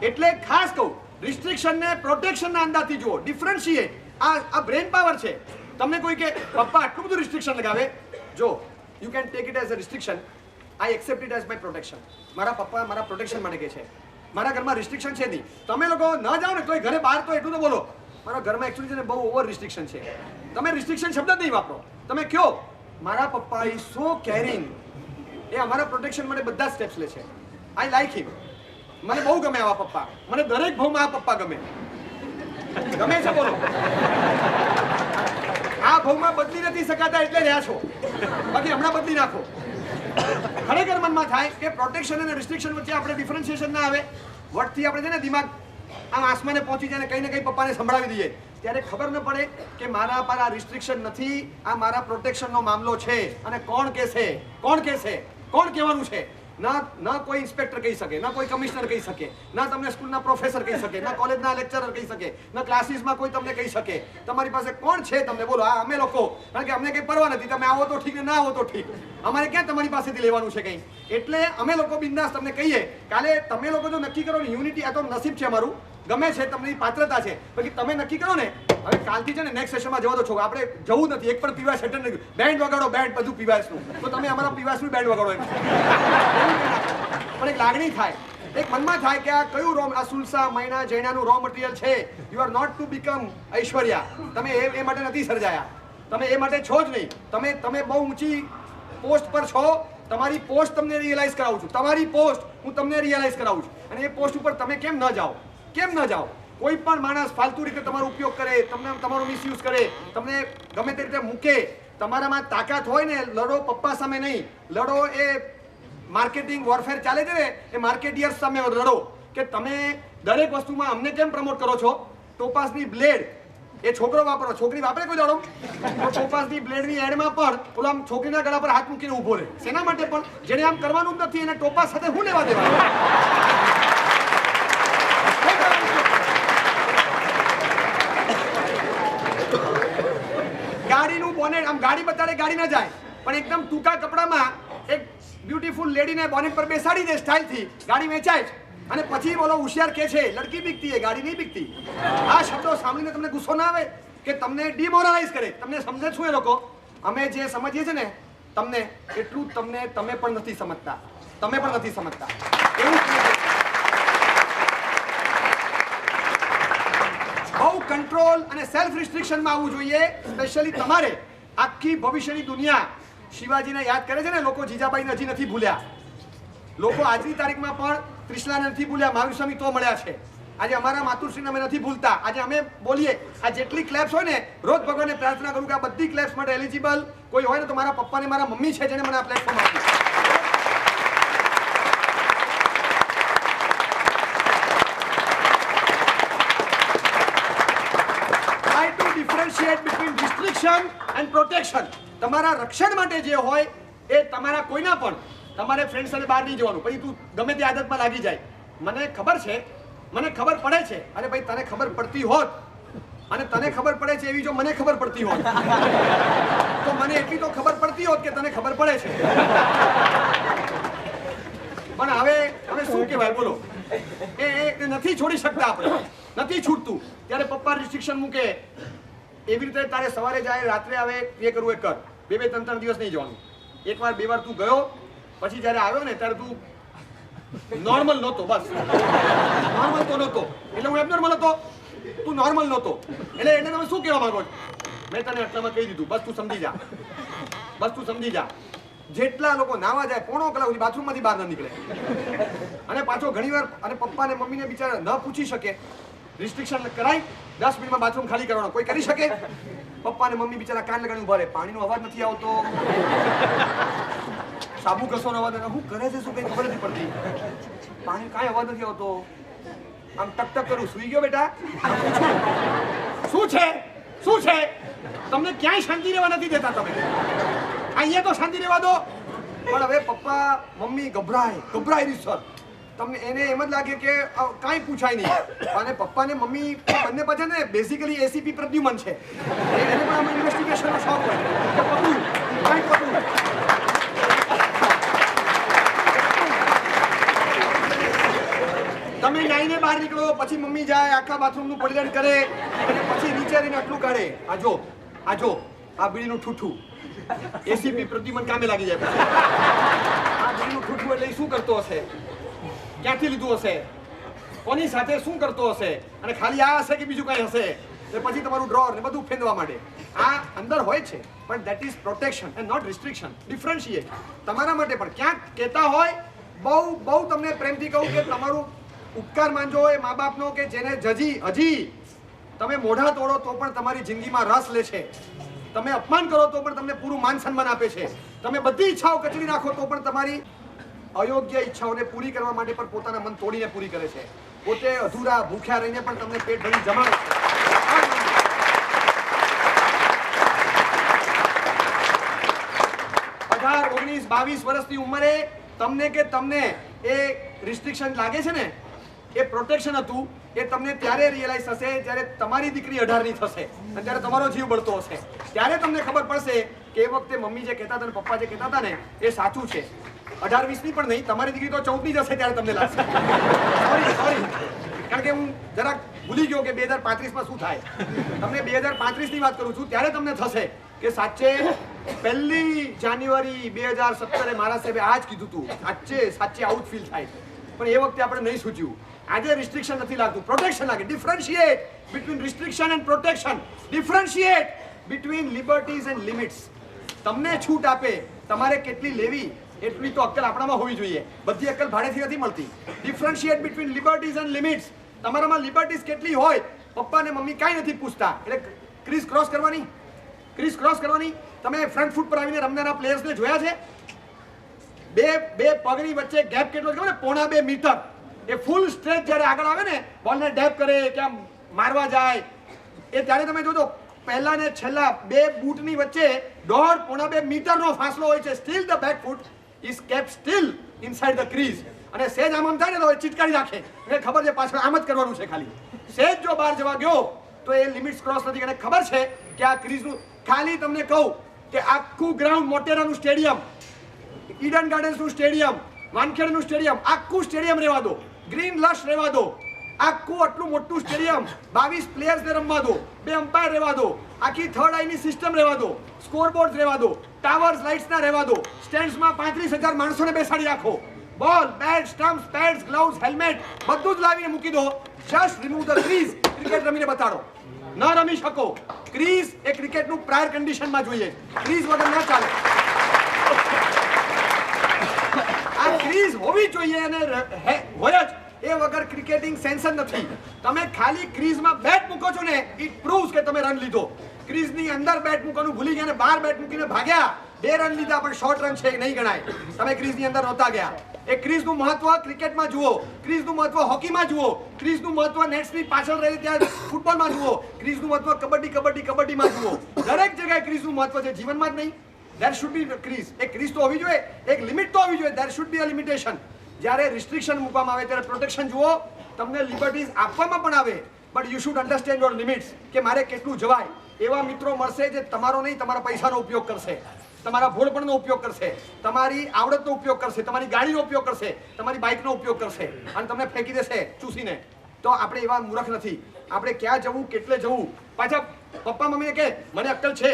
એટલે ખાસ કહું રિસ્ટ્રિક્શન ને પ્રોટેક્શન ના અંદાજથી જુઓ ડિફરન્શિએટ આ બ્રેન પાવર છે તમને કોઈ કે પપ્પા આટલું બધું રિસ્ટ્રિક્શન લગાવે જો you can take it as a restriction I accept it as my protection મારા પપ્પા મારા પ્રોટેક્શન માટે કહે છે મારા ઘરમાં રિસ્ટ્રિક્શન છે નહીં તમે લોકો ન જાઓ ને તોય ઘરે બહાર તો એટલું તો બોલો મારા ઘરમાં એકચ્યુઅલી છે ને બહુ ઓવર રિસ્ટ્રિક્શન છે તમે રિસ્ટ્રિક્શન શબ્દ જ નહીં વાપરો તમે કહો મારા પપ્પા ઇઝ સો કેરિંગ એ અમારા પ્રોટેક્શન માટે બધા સ્ટેપ્સ લે છે આઈ લાઈક હિમ મને બહુ ગમે આવા પપ્પા મને દરેક ભાવમાં આ પપ્પા ગમે છે બોલો આ ભાવમાં બદલી નથી શકાતા એટલે રહ્યા છો બાકી હમણાં બદલી નાખો ખરેખર મનમાં થાય કે પ્રોટેક્શન અને રિસ્ટ્રિક્શન વચ્ચે આપણે ડિફરન્શિએશન ના આવે વટથી આપણે છે ને દિમાગ આમ આસમાને પહોંચી જાય ને કંઈ ને કંઈ પપ્પાને સંભળાવી દઈએ ત્યારે ખબર ન પડે કે મારા પર આ રિસ્ટ્રિક્શન નથી આ મારા પ્રોટેક્શનનો મામલો છે અને કોણ કહેશે કોણ કહેવાનું છે ન કોઈ ઇન્સ્પેક્ટર કહી શકે ન કોઈ કમિશનર કહી શકે ન તમને સ્કૂલના પ્રોફેસર કહી શકે ન કોલેજના લેક્ચરર કહી શકે ન ક્લાસીસમાં કોઈ તમને કહી શકે તમારી પાસે કોણ છે તમને બોલો આ અમે લોકો કારણ કે અમને કંઈ પરવા નથી તમે આવો તો ઠીક ને ના આવો તો ઠીક અમારે ક્યાં તમારી પાસેથી લેવાનું છે કંઈ એટલે અમે લોકો બિંદાસ તમને કહીએ કાલે તમે લોકો જો નક્કી કરો ને યુનિટી આ તો નસીબ છે અમારું ગમે છે તમને પાત્રતા છે બાકી તમે નક્કી કરો ને હવે કાલથી છે ને નેક્સ્ટ સેશનમાં જવા દો છો આપણે જવું નથી એક પણ પીવાસ એટેન્ડ નથી બેન્ડ વગાડો બેન્ડ બધું પીવાસનું તો તમે અમારા પીવાસનું બેન્ડ વગાડો એમ પણ એક લાગણી થાય એક મનમાં થાય કે આ કયું આ સુલસા મૈના જૈનાનું રો મટીરિયલ છે you are not to become Aishwarya તમે એ માટે નથી સર્જાયા તમે એ માટે છો જ નહીં તમે બહુ ઊંચી પોસ્ટ પર છો તમારી પોસ્ટ તમને રિયલાઇઝ કરાવું છું તમારી પોસ્ટ હું તમને રિયલાઇઝ કરાવું છું અને એ પોસ્ટ ઉપર તમે કેમ ન જાઓ કોઈ પણ માણસ ફાલતુ રીતે તમારો ઉપયોગ કરે તમને તમારો મિસયુઝ કરે તમને ગમે તે રીતે મૂકે તમારામાં તાકાત હોય ને લડો પપ્પા સામે નહીં લડો એ માર્કેટિંગ વોરફેર ચાલે છે ને એ માર્કેટિયર્સ સામે લડો કે તમે દરેક વસ્તુમાં અમને કેમ પ્રમોટ કરો છો ટોપાસની બ્લેડ એ છોકરો વાપરો છોકરી વાપરે કોઈ દાડો તો ટોપાસની બ્લેડની એડમાં પણ ઓલો આમ છોકરીના ગળા પર હાથ મૂકીને ઊભો રહે શેના માટે પણ જેને આમ કરવાનું જ નથી એને ટોપાસ સાથે હું લેવા દેવાનું ગાડીનું બોનેટ આમ ગાડી બતાડે ગાડી ના જાય પણ એકદમ ટૂંકા કપડામાં એક બ્યુટીફુલ લેડીને બોનેટ પર બેસાડી દે સ્ટાઇલથી ગાડી વેચાય છે અને પછી બોલો હોશિયાર કે છે લડકી બીકતી એ ગાડી નહીં બીકતી આ શબ્દો સાંભળીને તમને ગુસ્સો ના આવે કે તમને ડિમોરલાઇઝ કરે તમને સમજે શું એ લોકો અમે જે સમજીએ છીએ ને તમને એટલું તમે પણ નથી સમજતા એવું બહુ કંટ્રોલ અને સેલ્ફ રિસ્ટ્રિક્શનમાં આવવું જોઈએ. સ્પેશિયલી તમારે આખી ભવિષ્યની દુનિયા શિવાજીને યાદ કરે છે ને લોકો, જીજાબાઈને હજી નથી ભૂલ્યા. લોકો આજની તારીખમાં પણ ત્રિશલાને નથી ભૂલ્યા, મહાવીર સ્વામી તો મળ્યા છે. આજે અમારા માતુશ્રીને અમે નથી ભૂલતા. આજે અમે બોલીએ, આ જેટલી ક્લેપ્સ હોય ને, રોજ ભગવાનને પ્રાર્થના કરું કે આ બધી ક્લેપ્સ માટે એલિજિબલ કોઈ હોય ને તો મારા પપ્પા ને મારા મમ્મી છે જેને મને આ પ્લેટફોર્મ આપ્યું. Try to differentiate between restriction and protection. તમારા રક્ષણ માટે જે હોય એ તમારા કોઈના પણ તમારે ફ્રેન્ડ સાથે બહાર નહીં જવાનું. પછી તું ગમે તે આદતમાં લાગી જાય. મને ખબર છે, મને ખબર પડે છે. અરે ભાઈ, તને ખબર પડતી હોત અને તને ખબર પડે છે એવી જો મને ખબર પડતી હોત તો મને એટલી તો ખબર પડતી હોત કે તને ખબર પડે છે. પણ હવે શું કહેવાય બોલો, એ નથી છોડી શકતા આપણે, નથી છૂટતું. ત્યારે પપ્પા રિસ્ટ્રિક્શન મૂકે એવી રીતે તારે સવારે જાય રાત્રે આવે એ કરવું એ કર. 2-3 દિવસ નહીં જવાનું. એકવાર 2 વાર તું ગયો પછી જ્યારે આવ્યો ને ત્યારે તું નોર્મલ નહોતો. બસ નોર્મલ તો નહોતો એટલે હું એબનોર્મલ હતો, તું નોર્મલ નહોતો. એટલે એને તમે શું કહેવા માંગો છો? મેં તને આટલામાં કહી દીધું, બસ તું સમજી જા, બસ તું સમજી જા. જેટલા લોકો નાવા જાય 1.5 કલાક સુધી બાથરૂમમાંથી બહાર ન નીકળે અને પાછો ઘણીવાર અને પપ્પા ને મમ્મીને બિચારા ન પૂછી શકે, રિસ્ટ્રિક્શન કરાય 10 મિનિટમાં બાથરૂમ ખાલી કરવાનો. કોઈ કરી શકે? પપ્પા ને મમ્મી બિચારા કાન લગાડીને ઉભા રહે, પાણીનો અવાજ નથી આવતો, સાબુ ઘસવાનો અવાજ, શું કરે છે શું કઈ ખબર નથી પડતી, પાણી કાંઈ અવાજ નથી આવતો, આમ ટક કરું, સુઈ ગયો બેટા, શું છે શું છે? તમને ક્યાંય શાંતિ રહેવા નથી દેતા. તમે અહીંયા તો શાંતિ રહેવા દો, પણ હવે પપ્પા મમ્મી ગભરાય રીસર. તમને એને એમ જ લાગે કે કાંઈ પૂછાય નહીં. અને પપ્પા ને મમ્મી બંને પાછા ને બેઝિકલી એસીપી પ્રદ્યુમન છે. એને પણ આમ ઇન્વેસ્ટિગેશનનો શોખ હોય કે પકડું કાંઈ પકડું. તમે નાઈને બહાર નીકળો પછી મમ્મી જાય આખા બાથરૂમનું પરિધાન કરે અને પછી નીચે રહીને આટલું કાઢે. આ જો આ બીડીનું ઠૂઠું. એસીપી પ્રદ્યુમન કામે લાગી જાય. આ બીડીનું ઠૂઠું એટલે શું કરતો હશે, ક્યાંથી લીધું હશે, કોની સાથે શું કરતો હશે, અને ખાલી આ હશે કે બીજું કઈ હશે. પછી તમારું ડ્રોર ને બધું ફેંદવા માંડે. આ અંદર હોય છે પણ that is protection and not restriction. Differentiate તમારા માટે પણ ક્યાંક કહેતા હોય. બહુ તમને પ્રેમથી કહું કે તમારું ઉપકાર માનજો એ મા બાપનો કે જેને હજી તમે મોઢા તોડો તો પણ તમારી જિંદગીમાં રસ લે છે, તમે અપમાન કરો તો પણ તમને પૂરું માન સન્માન આપે છે, તમે બધી ઈચ્છાઓ કચડી નાખો તો પણ તમારી અયોગ્ય ઈચ્છાઓને પૂરી કરવા માટે પણ પોતાના મન તોડીને પૂરી કરે છે. પોતે અધૂરા ભૂખ્યા રહીને પણ તમને પેટ ભરી જમાડે છે. 18, 19, 22 વર્ષની ઉંમરે તમને એ રિસ્ટ્રિક્શન લાગે છે ને, એ પ્રોટેક્શન હતું. એ તમને ત્યારે રિયલાઇઝ થશે જ્યારે તમારી દીકરી 18 ની થશે અને ત્યારે તમારો જીવ બળતો હશે. ત્યારે તમને ખબર પડશે કે એ વખતે મમ્મી જે કહેતા હતા ને પપ્પા જે કહેતા હતા ને એ સાચું છે. 18-20 ની પણ નહીં, તમારી દીકરી તો 14 ની જશે ત્યારે તમને લાગશે. સોરી, કારણ કે હું જરાક ભૂલી ગયો કે 2035 માં શું થાય. તમને 2035 ની વાત કરું છું. ત્યારે તમને થશે કે સાચે 1 જાન્યુઆરી 2017 મારા સાહેબે આ જ કીધું હતું, સાચે આવું જ ફીલ થાય. પણ એ વખતે આપણે નહીં સૂચ્યું. આજે રિસ્ટ્રિક્શન નથી લાગતું, પ્રોટેક્શન લાગે. Differentiate between restriction and protection. Differentiate between liberties and limits. તમને છૂટ આપે તમારે કેટલી લેવી એટલી તો અક્કલ આપણામાં હોવી જોઈએ. બધી અક્કલ ભાડેથી નથી મળતી. Differentiate between liberties and limits. તમારામાં લિબર્ટીઝ કેટલી હોય પપ્પા ને મમ્મી કાંઈ નથી પૂછતા. એટલે ક્રીઝ ક્રોસ કરવાની. તમે ફ્રન્ટ ફૂટ પર આવીને રમનારા પ્લેયર્સને જોયા છે? બે પગની વચ્ચે ગેપ કેટલો છે ખબર? 1.5 મીટર. એ ફૂલ સ્ટ્રેચ જ્યારે આગળ આવે ને બોલને ડેપ કરે કે આમ મારવા જાય એ ત્યારે તમે જોજો પહેલા ને છેલ્લા 2 બૂટની વચ્ચે 1.5 મીટરનો ફાસલો હોય છે. Steel the back foot is kept steel inside the crease. અને સેજ આમ થાય ને તો ચીટકારી નાખે એટલે ખબર છે પાછળ આમ જ કરવાનું છે. ખાલી સેજ જો બહાર જવા ગયો તો એ લિમિટ્સ ક્રોસ નથી. અને ખબર છે કે આ ક્રીઝનું ખાલી તમને કહું કે આખું ગ્રાઉન્ડ મોટેરાનું સ્ટેડિયમ, ઈડન ગાર્ડન્સનું સ્ટેડિયમ, વાનખેડનું સ્ટેડિયમ, આખું સ્ટેડિયમ રહેવા દો, ગ્રીન લશ રહેવા દો, આખું આટલું મોટું સ્ટેડિયમ 22 પ્લેયર્સને રમવા દો, 2 અમ્પાયર રહેવા દો, આખી થર્ડ આઈની સિસ્ટમ રહેવા દો, સ્કોરબોર્ડ રહેવા દો, ટાવર્સ લાઇટ્સના રહેવા દો, સ્ટેન્ડ્સમાં 35,000 માણસોને બેસાડી રાખો, બોલ, બેટ, સ્ટમ્પ્સ, પેડ્સ, ગ્લવ્સ, હેલ્મેટ બધું જ લાવીને મૂકી દો. Just remove the trees. Cricket રમીને બતાડો. ન રમી શકો. ક્રીઝ એ ક્રિકેટનું પ્રાયર કન્ડિશનમાં જોઈએ. ક્રીઝ વગર ના ચાલે. આ ક્રીઝ હોવી જોઈએ અને હોય જ. એ વગર ક્રિકેટિંગ સેન્સ જ નથી. તમે ખાલી ક્રીઝમાં બેટ મૂકો છો ને, ઇટ પ્રૂવ્સ કે તમે રન લીધો. ક્રીઝની અંદર બેટ મૂકવાનું ભૂલી ગયા ને બહાર બેટ મૂકીને ભાગ્યા, 2 રન લીધા પણ શોર્ટ રન છે નહીં ગણાય. તમે ક્રીઝની અંદર નહોતા ગયા. એ ક્રીઝનું મહત્વ ક્રિકેટમાં જુઓ, ક્રીઝનું મહત્વ હોકીમાં જુઓ, ક્રીઝનું મહત્વ નેટ્સની પાછળ રહી ત્યાં ફૂટબોલમાં જુઓ, ક્રીઝનું મહત્વ કબડ્ડીમાં જુઓ. દરેક જગ્યાએ ક્રીઝનું મહત્વ છે, જીવનમાં જ નહીં. દેર શુડ બી ક્રીઝ. એક ક્રીઝ તો હોવી જોઈએ, એક લિમિટ તો હોવી જોઈએ. દેર શુડ બી અ લિમિટેશન. જ્યારે રિસ્ટ્રિક્શન મૂકવામાં આવે ત્યારે પ્રોટેક્શન જુઓ. તમને લિબર્ટીઝ આપવામાં પણ આવે, but you should understand your limits, કે મારે કેટલું જવાય. એવા મિત્રો મળશે જે તમારો નહીં, તમારા પૈસાનો ઉપયોગ કરશે, તમારા ભોળપણનો ઉપયોગ કરશે, તમારી આવડતનો ઉપયોગ કરશે, તમારી ગાડીનો ઉપયોગ કરશે, તમારી બાઇકનો ઉપયોગ કરશે અને તમને ફેંકી દેશે ચૂસીને. તો આપણે એવા મૂર્ખ નથી. આપણે ક્યાં જવું, કેટલે જવું. પાછા પપ્પા મમ્મીને કહે મને અક્કલ છે,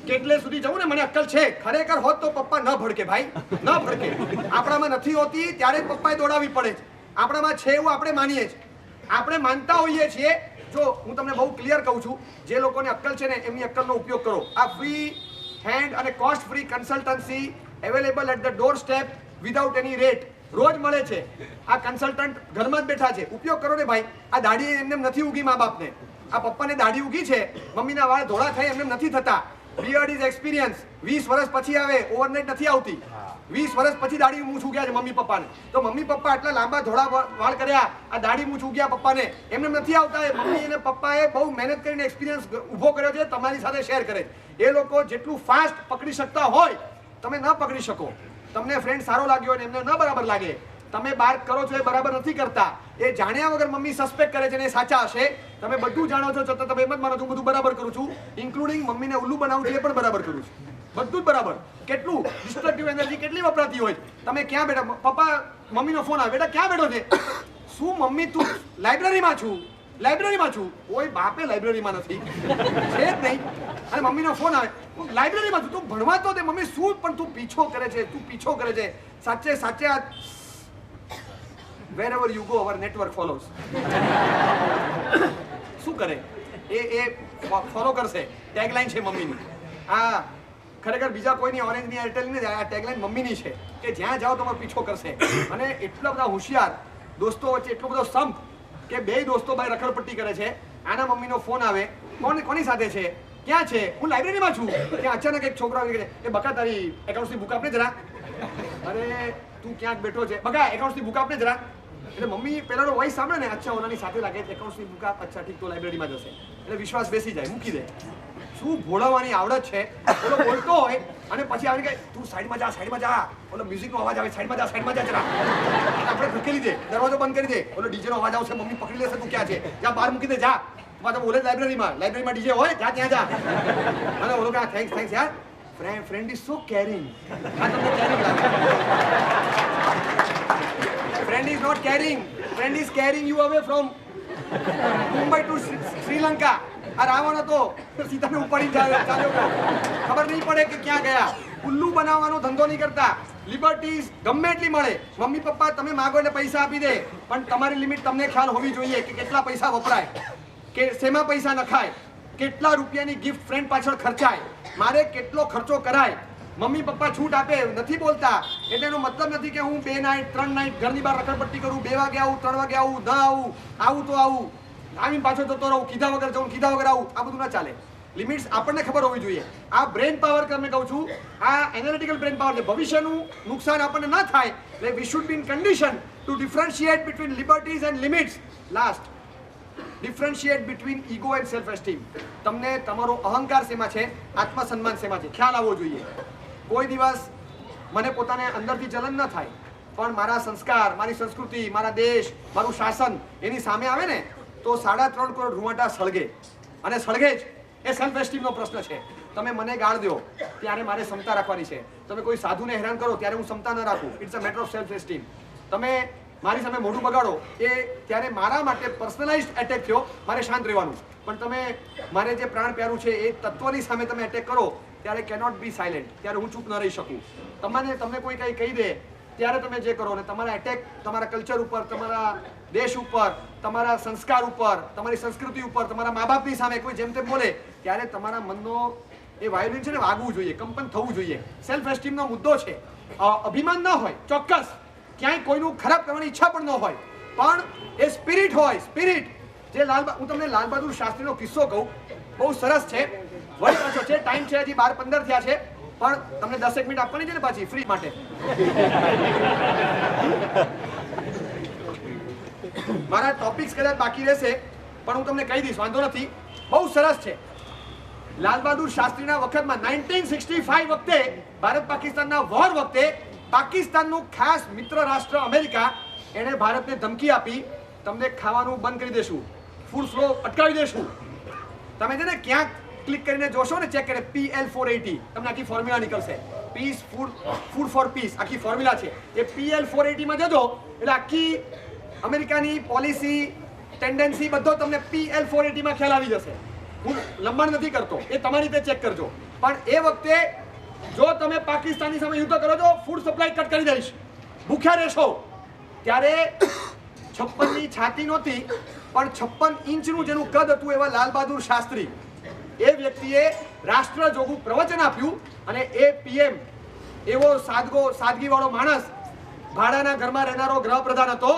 કેટલે સુધી જવું ને મને અક્કલ છે. ખરેખર હોત તો પપ્પા ન ભડકે ભાઈ, ન ભડકે. આપણામાં નથી હોતી ત્યારે પપ્પાએ દોડાવવી પડે છે. આપણામાં છે એવું આપણે માનીએ છીએ, આપણે માનતા હોઈએ છીએ. જો હું તમને બહુ ક્લિયર કહું છું, જે લોકોને અક્કલ છે ને એમની અક્કલનો ઉપયોગ કરો. આ ફ્રી હેન્ડ અને cost free consultancy available at the doorstep without any rate રોજ મળે છે. આ કન્સલ્ટન્ટ ઘરમાં જ બેઠા છે, ઉપયોગ કરો ને ભાઈ. આ દાઢી એમને નથી ઉગી મા બાપને, આ પપ્પાને દાઢી ઉગી છે, મમ્મીના વાળ ધોળા થાય એમને નથી થતા. Beard is experience. 20 વર્ષ પછી આવે, ઓવરનાઇટ નથી આવતી. 20 વર્ષ પછી દાઢી મૂછ ઉગ્યા છે મમ્મી પપ્પાને. તો મમ્મી પપ્પા આટલા લાંબા ધોળા વાળ કર્યા, આ દાઢી મૂછ ઉગ્યા પપ્પાને, એમને નથી આવતા. મમ્મી અને પપ્પાએ બહુ મહેનત કરીને એક્સપિરિયન્સ ઊભો કર્યો છે, તમારી સાથે શેર કરે. એ લોકો જેટલું ફાસ્ટ પકડી શકતા હોય તમે ન પકડી શકો. તમને ફ્રેન્ડ સારો લાગ્યો અને એમને ન બરાબર લાગે, તમે બાર કરો છો એ બરાબર નથી કરતા, એ જાણ્યા વગર મમ્મી સસ્પેક્ટ કરે છે ને એ સાચા હશે. તમે બધું જાણો છો છતાં તમે એમ જ માનો છો બધું બરાબર કરું છું, ઇન્ક્લુડિંગ મમ્મીને ઉલ્લુ બનાવું છું એ પણ બરાબર કરું છું. બધું જ બરાબર. કેટલું ડિસ્ટ્રક્ટિવ એનર્જી કેટલી વપરાતી હોય. તમે ક્યાં બેઠા, પપ્પા મમ્મીનો ફોન આવે, બેટા ક્યાં બેઠો છે? શું મમ્મી તું? લાઇબ્રેરીમાં છું. કોઈ બાપે લાઇબ્રેરીમાં નથી, છે જ નહીં. અને મમ્મીનો ફોન આવે, હું લાઇબ્રેરીમાં છું. તું ભણવા તો દે મમ્મી. શું પણ તું પીછો કરે છે, સાચે આ wherever you go our network follows. શું કરે એ ફોલો કરશે. ટેગલાઇન છે મમ્મીની. આ ખરેખર બીજા કોઈની ઓરેન્જની એરટેલની આ ટેગલાઇન મમ્મીની છે કે જ્યાં જાઓ તમારો પીછો કરશે. અને એટલા બધા હોશિયાર દોસ્તો વચ્ચે એટલો બધો સંપ કે 2 દોસ્તો ભાઈ રખડપટ્ટી કરે છે. આના મમ્મીનો ફોન આવે, કોની સાથે છે, ક્યાં છે? હું લાઇબ્રેરીમાં છું. ત્યાં અચાનક એક છોકરો આવી કે બકા તારી એકાઉન્ટ્સની બુક આપને જરા. અરે તું ક્યાંક બેઠો છે, બકા એકાઉન્ટ્સની બુક આપને જરા. એટલે મમ્મી પેલાનો વોઇસ સાંભળે ને, અચ્છા ઓનાની સાથે લાગે છે, એકાઉન્ટ્સની બુક આપ, અચ્છા ઠીક તો લાઇબ્રેરીમાં જશે. એટલે વિશ્વાસ બેસી જાય, મૂકી દે. શું ભોળાવાની આવડત છે. ઓલો બોલતો હોય અને પછી આવી કે તું સાઈડમાં જા. ઓલો મ્યુઝિકનો અવાજ આવે, સાઈડમાં જા જરા. આપણે ધકેલી દે, દરવાજો બંધ કરી દે. ઓલો ડીજેનો અવાજ આવશે, મમ્મી પકડી લેશે, તું ક્યાં છે, જા બહાર મૂકી દે, જા. પાછો બોલે લાઇબ્રેરીમાં ડીજે હોય, જા ત્યાં જા. અને ઓલો કે થેન્ક્સ યાર, ફ્રેન્ડ ઇઝ સો કેરિંગ. આ તમને કેરિંગ લાગે. Friend is not caring. Friend is carrying you away from Mumbai to Sri Lanka. આ રાવણ હતો, સીતાને ઉપાડી ચાલ્યો ગયો. ખબર નહીં પડે કે ક્યાં ગયા. ઉલ્લુ બનાવવાનો ધંધો નહીં કરતા. લિબર્ટીઝ ગમે એટલી મળે. મમ્મી પપ્પા તમે માગો એટલે પૈસા આપી દે, પણ તમારી લિમિટ તમને ખ્યાલ હોવી જોઈએ કે કેટલા પૈસા વપરાય, કે શેમાં પૈસા નખાય, કેટલા રૂપિયાની ગિફ્ટ ફ્રેન્ડ પાછળ ખર્ચાય, મારે કેટલો ખર્ચો કરાય. મમ્મી પપ્પા છૂટ આપે નથી બોલતા એટલે એનો મતલબ નથી કે હું 2 નાઈટ 3 નાઈટ ઘરની બહાર રખડપટ્ટી કરું, 2 વાગે આવું, 3 વાગે આવું, ન આવું તો આવું, આવીને પાછો જતો રહું, કીધા વગર જવું, કીધા વગર આવું. આ બધું ના ચાલે. લિમિટ્સ આપણને ખબર હોવી જોઈએ. આ બ્રેન પાવર તમને કહું છું, આ એનાલિટિકલ બ્રેન પાવર છે. ભવિષ્યનું નુકસાન આપણને ના થાય એટલે we should be in condition to differentiate between liberties and limits. Last, differentiate between ego and self esteem. તમને તમારો અહંકાર શેમાં છે, આત્મસન્માન શેમાં છે, ખ્યાલ આવવો જોઈએ. કોઈ દિવસ મને પોતાને અંદરથી જલન ન થાય, પણ મારા સંસ્કાર, મારી સંસ્કૃતિ, મારા દેશ, મારું શાસન એની સામે આવે ને તો 3.5 કરોડ રૂવાટા સળગે. અને સળગે જ. એ સેલ્ફ એસ્ટીમનો પ્રશ્ન છે. તમે મને ગાળ દો ત્યારે મારે ક્ષમતા રાખવાની છે. તમે કોઈ સાધુને હેરાન કરો ત્યારે હું ક્ષમતા ન રાખું. It's a matter of self esteem. તમે મારી સામે મોઢું બગાડો એ ત્યારે મારા માટે પર્સનલાઇઝડ એટેક થયો, મારે શાંત રહેવાનું. પણ તમે મારે જે પ્રાણ પ્યારું છે એ તત્વની સામે તમે એટેક કરો ત્યારે કેનોટ બી સાયલેન્ટ. ત્યારે હું ચૂપ ન રહી શકું. તમને કોઈ કંઈ કહી દે ત્યારે તમે જે કરો ને તમારા એટેક તમારા કલ્ચર ઉપર, તમારા દેશ ઉપર, તમારા સંસ્કાર ઉપર, તમારી સંસ્કૃતિ ઉપર, તમારા મા બાપની સામે કોઈ જેમ તેમ બોલે, ત્યારે તમારા મનનો એ વાયોલિન છે ને વાગવું જોઈએ, કંપન થવું જોઈએ. સેલ્ફ એસ્ટીમનો મુદ્દો છે. અભિમાન ન હોય, ચોક્કસ ક્યાંય કોઈનું ખરાબ કરવાની ઈચ્છા પણ ન હોય, પણ એ સ્પિરિટ હોય, સ્પિરિટ જે હું તમને લાલ બહાદુર શાસ્ત્રીનો કિસ્સો કહું, બહુ સરસ છે. વળી પાછો છે, ટાઈમ છે હજી 12-15 થયા છે, પણ તમને 10 મિનિટ આપવાની છે ને પાછી ફ્રી માટે. મારા ટોપિક્સ કદાચ બાકી રહેશે પણ હું તમને કહી દઈશ, વાંધો નથી. બહુ સરસ છે. લાલ બહાદુર શાસ્ત્રીના વખતમાં 1965 વખતે ભારત પાકિસ્તાનના વોર વખતે પાકિસ્તાનનું ખાસ મિત્ર રાષ્ટ્ર અમેરિકા એણે ભારતને ધમકી આપી, તમને ખાવાનું બંધ કરી દેશું, ફૂડ ફ્લો અટકાવી દેશું. તમે છે ને ક્યાંક ક્લિક કરીને જોશો ને, ચેક કરીને PL480 તમને આખી ફોર્મ્યુલા નીકળશે. પીસ ફૂડ ફોર પીસ આખી ફોર્મ્યુલા છે. એ PL480 માં જજો એટલે આખી અમેરિકાની પોલિસી, ટેન્ડન્સી બધો તમને PL480 માં ખ્યાલ આવી જશે. હું લંબાણ નથી કરતો, એ તમારી રીતે ચેક કરજો. પણ એ વખતે જો તમે પાકિસ્તાનની સામે યુદ્ધ કરો છો, ફૂડ સપ્લાય કટ કરી દઈશ, ભૂખ્યા રહેશો. ત્યારે 56ની છાતી નહોતી, પણ 56 ઇંચનું જેનું કદ હતું એવા લાલ બહાદુર શાસ્ત્રી, એ વ્યક્તિએ રાષ્ટ્ર જોગું પ્રવચન આપ્યું. અને એ PM એવો સાદગીવાળો માણસ, ભાડાના ઘરમાં રહેનારો ગૃહપ્રધાન હતો.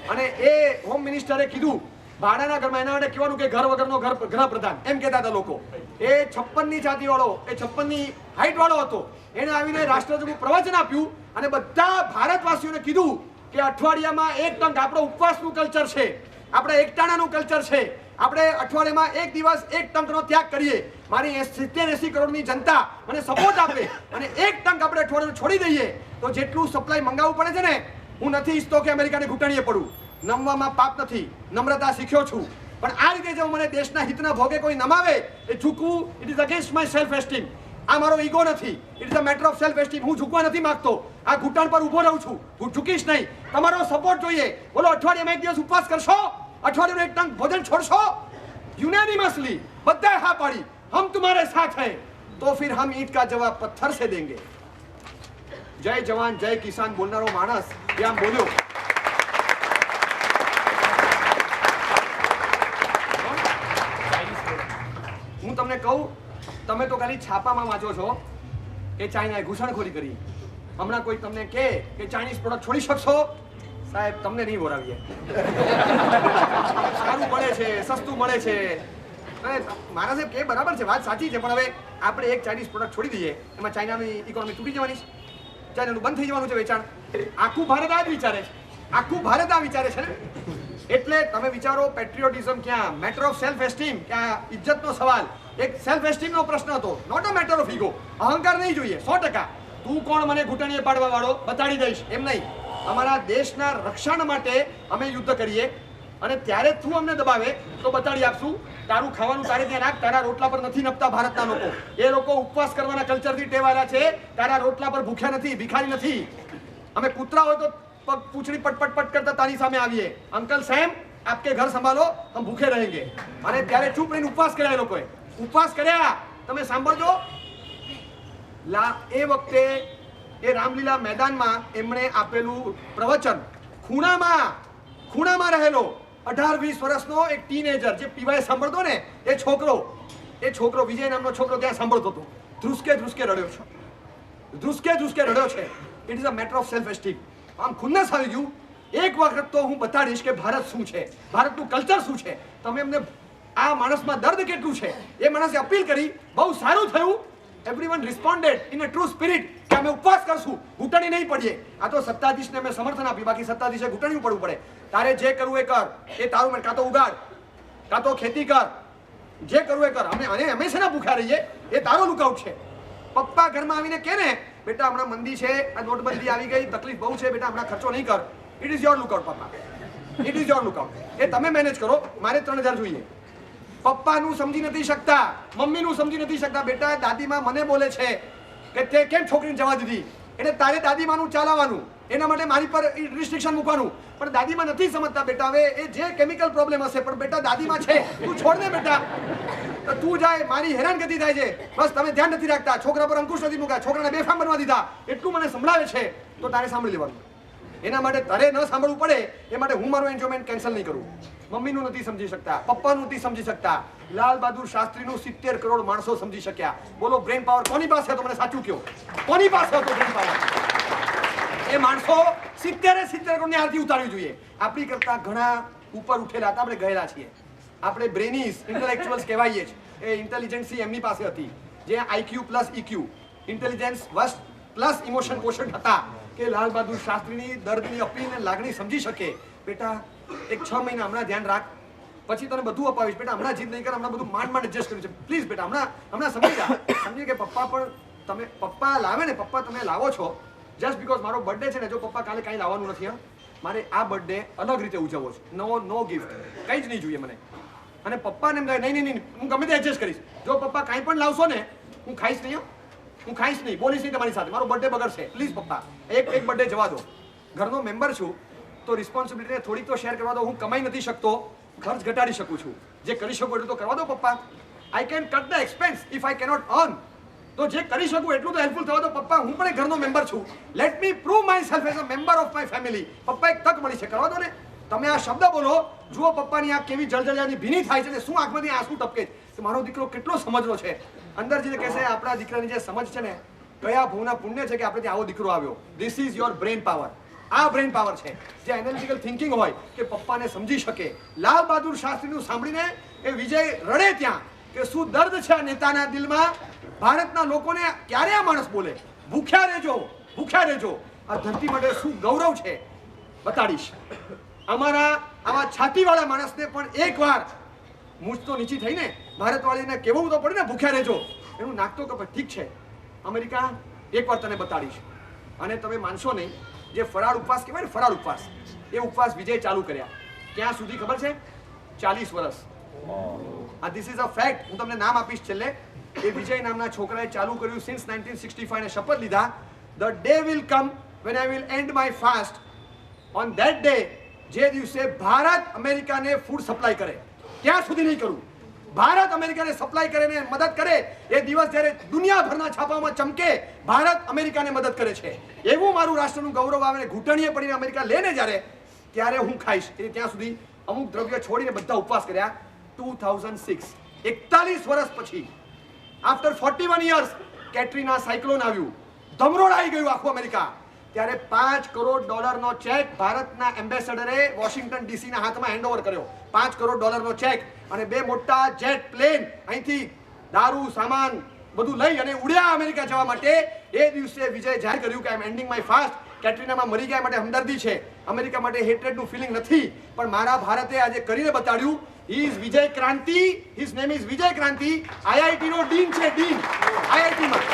અને એ હોમ મિનિસ્ટરે કીધું ભાડાના ઘરમાં, એના માટે કહેવાનું કે ઘર વગરનો ગૃહપ્રધાન એમ કહેતા હતા લોકો. એ 56ની છાતીવાળો, એ 56ની હાઈટ વાળો હતો. એને આવીને રાષ્ટ્રજોગું પ્રવચન આપ્યું અને બધા ભારતવાસીઓને કીધું કે અઠવાડિયામાં 1 ટંક, આપણો ઉપવાસનું કલ્ચર છે, આપણે એકટાણાનું કલ્ચર છે, આપણે અઠવાડિયામાં 1 દિવસ 1 ટંકનો ત્યાગ કરીએ. મારી 70-80 કરોડની જનતા મને સપોર્ટ આપે અને 1 ટંક આપણે અઠવાડિયાનું છોડી દઈએ તો જેટલું સપ્લાય મંગાવવું પડે છે ને, હું નથી ઈચ્છતો કે અમેરિકાને ઘૂંટણીએ પડું. નમવામાં પાપ નથી, નમ્રતા શીખ્યો છું. પણ આ રીતે જો મને દેશના હિતના ભોગે કોઈ નમાવે, એ ઝૂકવું, it is against my self esteem. આ મારો ઈગો નથી, it is a matter of self esteem. હું ઝૂકવા નથી માંગતો, આ ઘૂંટણ પર ઊભો રહું છું, હું ઝૂકીશ નહીં. તમારો સપોર્ટ જોઈએ. બોલો, અઠવાડિયામાં 1 દિવસ ઉપવાસ કરશો, અઠવાડિયાનું 1 ટંક ભોજન છોડશો? यूनानिमसली बधाए हाँ पाड़ी, हम तुम्हारे साथ हैं, तो फिर हम ईंट का जवाब पत्थर से देंगे. जय जवान जय किसान बोलनारो मानस ये आम बोल्यो. હું તમને કહું, તમે તો ખાલી છાપામાં વાંચો છો કે ચાઇનાએ ઘૂસણખોરી કરી. હમણાં કોઈ તમને કહે કે ચાઇનીઝ પ્રોડક્ટ છોડી શકશો? સાહેબ, તમને નહીં બોલાવીએ. સારું મળે છે, સસ્તું મળે છે. મારા સાહેબ કે બરાબર છે, વાત સાચી છે, પણ હવે આપણે એક ચાઇનીઝ પ્રોડક્ટ છોડી દઈએ, એમાં ચાઇનાની ઇકોનોમી તૂટી જવાની છે, ચાઇનાનું બંધ થઈ જવાનું છે વેચાણ. આખું ભારત આ જ વિચારે છે, આખું ભારત આ વિચારે છે ને. એટલે તમે વિચારો, પેટ્રિયોટિઝમ ક્યાં, મેટર ઓફ સેલ્ફ એસ્ટીમ ક્યાં, ઇજ્જતનો સવાલ. એક સેલ્ફ એસ્ટીમનો પ્રશ્ન હતો, not a matter of ego. અહંકાર નહીં જોઈએ, 100%. તું કોણ મને ઘૂંટણીએ પાડવા વાળો, બતાડી દઈશ, એમ નહીં. અમારા દેશના રક્ષણ માટે અમે યુદ્ધ કરીએ અને ત્યારે તું અમને દબાવે તો બતાડી આપશું. તારું ખાવાનું તારે ત્યાં રાખ, તારા રોટલા પર નથી નપતા ભારતના લોકો. એ લોકો ઉપવાસ કરવાના કલ્ચરથી ટેવાયેલા છે, તારા રોટલા પર ભૂખ્યા નથી, ભિખારી નથી. અમે કૂતરા હોય તો પગ પૂંછડી પટ પટ કરતા તારી સામે આવીએ, અંકલ સેમ આપકે ઘર સંભાળો, હમ ભૂખે રહેંગે. અને ત્યારે ચૂપ રહીને ઉપવાસ કર્યા એ લોકોએ, ઉપવાસ કર્યા. તમે સાંભળજો, એ વખતે એ રામલીલા મેદાનમાં એમણે આપેલું પ્રવચન, ખૂણામાં રહેલો 18-20 વર્ષનો એક ટીનેજર જે પીવાય સાંભળતો ને, એ છોકરો વિજય નામનો છોકરો ત્યાં સાંભળતો હતો. ધ્રુસકે રડ્યો છે, ધ્રુસકે રડ્યો છે. It is a matter of self esteem. આમ ખુન્નસ આવી ગયું. એક વખત તો હું બતાડીશ કે ભારત શું છે, ભારતનું કલ્ચર શું છે. તમે એમને આ માણસમાં દર્દ કેટલું છે એ માણસે અપીલ કરી, બહુ સારું થયું. Everyone રિસ્પોન્ડેડ in a true spirit કે અમે ઉપવાસ કરશું, ઘૂંટણી નહીં પડીએ. આ તો સત્તાધીશને અમે સમર્થન આપ્યું, બાકી સત્તાધીશે ઘૂંટણી પડવું પડે. તારે જે કરવું એ કર, એ તારું. કાં તો ઉગાડ, કાં તો ખેતી કર, જે કરવું એ કર. અમે હંમેશા ભૂખ્યા રહીએ, એ તારો લુકઆઉટ છે. પપ્પા ઘરમાં આવીને કે ને, બેટા હમણાં મંદી છે, આ નોટબંધી આવી ગઈ, તકલીફ બહુ છે, બેટા હમણાં ખર્ચો નહીં કર. ઇટ ઇઝ યોર લુકઆઉટ પપ્પા, ઇટ ઇઝ યોર લુકઆઉટ. એ તમે મેનેજ કરો, મારે 3000 જોઈએ. પપ્પાનું સમજી નથી શકતા, મમ્મીનું સમજી નથી શકતા. બેટા દાદીમાં મને બોલે છે કે તે કેમ છોકરીને જવા દીધી, એટલે તારે દાદીમાનું ચાલવાનું, એના માટે મારી પર રિસ્ટ્રિક્શન મૂકવાનું. પણ દાદીમાં નથી સમજતા. બેટા હવે એ જે કેમિકલ પ્રોબ્લેમ હશે, પણ બેટા દાદીમાં છે, તું છોડ દે બેટા. તો તું જાય, મારી હેરાનગતિ થાય છે, બસ તમે ધ્યાન નથી રાખતા, છોકરા પર અંકુશ નથી મૂક્યા, છોકરાને બેફામ બનવા દીધા, એટલું મને સંભળાવે છે. તો તારે સાંભળી લેવાનું. એના માટે તારે ન સાંભળવું પડે એ માટે હું મારું એન્જોયમેન્ટ કેન્સલ નહીં કરું. મમ્મીનું નથી સમજી શકતા, પપ્પાનું નથી સમજી શકતા, લાલ બહાદુર શાસ્ત્રીનું 70 કરોડ માણસો સમજી શક્યા. બોલો બ્રેન પાવર કોની પાસે હતો? મને સાચું કહો, કોની પાસે હતો બ્રેન પાવર? એ માણસો 70 કરોડની આરતી ઉતારવી જોઈએ. આપણી કરતા ઘણા ઉપર ઉઠેલા હતા, આપણે ગયેલા છીએ. આપણે બ્રેનીસ ઇન્ટેલેક્ચ્યુઅલ્સ કહેવાઈએ જ. એ ઇન્ટેલિજન્સી એમની પાસે હતી, જે IQ plus EQ, intelligence plus emotion પોષણ હતા, કે લાલ બહાદુર શાસ્ત્રીની દર્દની અપીલ અને લાગણી સમજી શકે. બેટા એક 6 મહિના હમણાં ધ્યાન રાખ, પછી તને બધું અપાવીશ. બેટા હમણાં જીદ નહીં કર, હમણાં બધું માંડ એડજસ્ટ કર્યું છે. પ્લીઝ બેટા હમણાં સમજી જા. સમજી કે પપ્પા પણ તમે પપ્પા લાવે ને, પપ્પા તમે લાવો છો જસ્ટ બીકોઝ મારો બર્થડે છે ને, જો પપ્પા કાલે કાંઈ લાવવાનું નથી, મારે આ બર્થડે અલગ રીતે ઉજવવો છે. નો ગિફ્ટ, કંઈ જ નહીં જોઈએ મને. અને પપ્પાને એમ કહે નહીં, હું ગમે તે એડજસ્ટ કરીશ. જો પપ્પા કાંઈ પણ લાવશો ને, હું ખાઈશ નહીં, બોલીશ નહીં તમારી સાથે, મારો બર્થડે બગડશે. પ્લીઝ પપ્પા એક બર્થડે જવા દો. ઘરનો મેમ્બર છું તો રિસ્પોન્સિબિલિટીને થોડીક તો શેર કરવા દો. હું કમાઈ નથી શકતો, ખર્ચ ઘટાડી શકું છું, જે કરી શકું એટલું તો કરવા દો પપ્પા. I can cut the expense if I cannot earn. તો જે કરી શકું એટલું તો હેલ્પફુલ થવા દો પપ્પા. હું પણ એક ઘરનો મેમ્બર છું. Let me prove my self as a member of my family. પપ્પા એક તક મળી છે, કરવા દો ને. તમે આ શબ્દ બોલો, જુઓ પપ્પાની આંખ કેવી જળજળિયાની ભીની થાય છે ને શું આંખમાંથી આંસુ ટપકે છે. મારો દીકરો કેટલો સમજનો છે. અંદર જઈને કહેશે આપણા દીકરાની જે સમજ છે ને, કયા ભૂના પુણ્ય છે કે આપણે ત્યાં આવો દીકરો આવ્યો. This is your brain power. આ બ્રેન પાવર છે જે એનાલિટિકલ થિંકિંગ હોય, કે પપ્પાને સમજી શકે. લાલ બહાદુર શાસ્ત્રીનું સાંભળીને એ વિજય રડે ત્યાં કે શું દર્દ છે આ નેતાના દિલમાં. ભારતના લોકોને ક્યારે આ માણસ બોલે ભૂખ્યા રહેજો. આ ધરતી માટે શું ગૌરવ છે બતાડીશ. અમારા આવા છાતીવાળા માણસને પણ એકવાર મૂછ તો નીચી થઈને ભારતવાળીને કહેવું તો પડે ને, ભૂખ્યા રહેજો. એનું નાક તો કપે. ઠીક છે અમેરિકા, એકવાર તને બતાડીશ. અને તમે માનશો નહીં, જે ફરાળ ઉપવાસ કહેવાય ને, ફરાળ ઉપવાસ, એ ઉપવાસ વિજય ચાલુ કર્યા. ક્યાં સુધી ખબર છે? 40 વર્ષ. આ ધીસ ઇઝ અ ફેક્ટ. હું તમને નામ આપીશ છેલ્લે. એ વિજય નામના છોકરાએ ચાલુ કર્યું સિન્સ 1965 ને શપથ લીધા, the day will come when I will end my fast. On that day, જે દિવસે ભારત અમેરિકાને ફૂડ સપ્લાય કરે. ત્યાં સુધી નહીં કરું. ભારત અમેરિકાને સપ્લાય કરે ને મદદ કરે એ દિવસ જ્યારે દુનિયાભરના છાપામાં ચમકે, ભારત અમેરિકાને મદદ કરે છે, એવું મારું રાષ્ટ્રનું ગૌરવ આવે. ઘૂંટણીએ પડીને અમેરિકા લેને જ્યારે, ત્યારે હું ખાઈશ. ત્યાં સુધી અમુક દ્રવ્ય છોડીને બધા ઉપવાસ કર્યા. 2006, 41 વર્ષ પછી, આફ્ટર 41 યર્સ, કેટરીના સાયક્લોન આવ્યું, ધમરોડાઈ ગયું આખું અમેરિકા. ત્યારે $5 કરોડનો ચેક ભારતના એમ્બેસેડરે વોશિંગ્ટન ડીસીના હાથમાં હેન્ડઓવર કર્યો. $5 કરોડનો ચેક અને 2 મોટા જેટ પ્લેન અહીંથી દારૂ સામાન બધું લઈ અને ઉડ્યા અમેરિકા જવા માટે. એ દિવસે વિજય જાહેર કર્યું કે આઈ એમ એન્ડિંગ માય ફાસ્ટ. કેટરીનામાં મરી ગયા માટે હમદર્દી છે, અમેરિકા માટે હેટ્રેડનું ફિલિંગ નથી, પણ મારા ભારતે આજે કરીને બતાડ્યું. હી ઇઝ વિજય ક્રાંતિ. હિઝ નેમ ઇઝ વિજય ક્રાંતિ. IIT નો ડીન છે, ડીન IIT માં.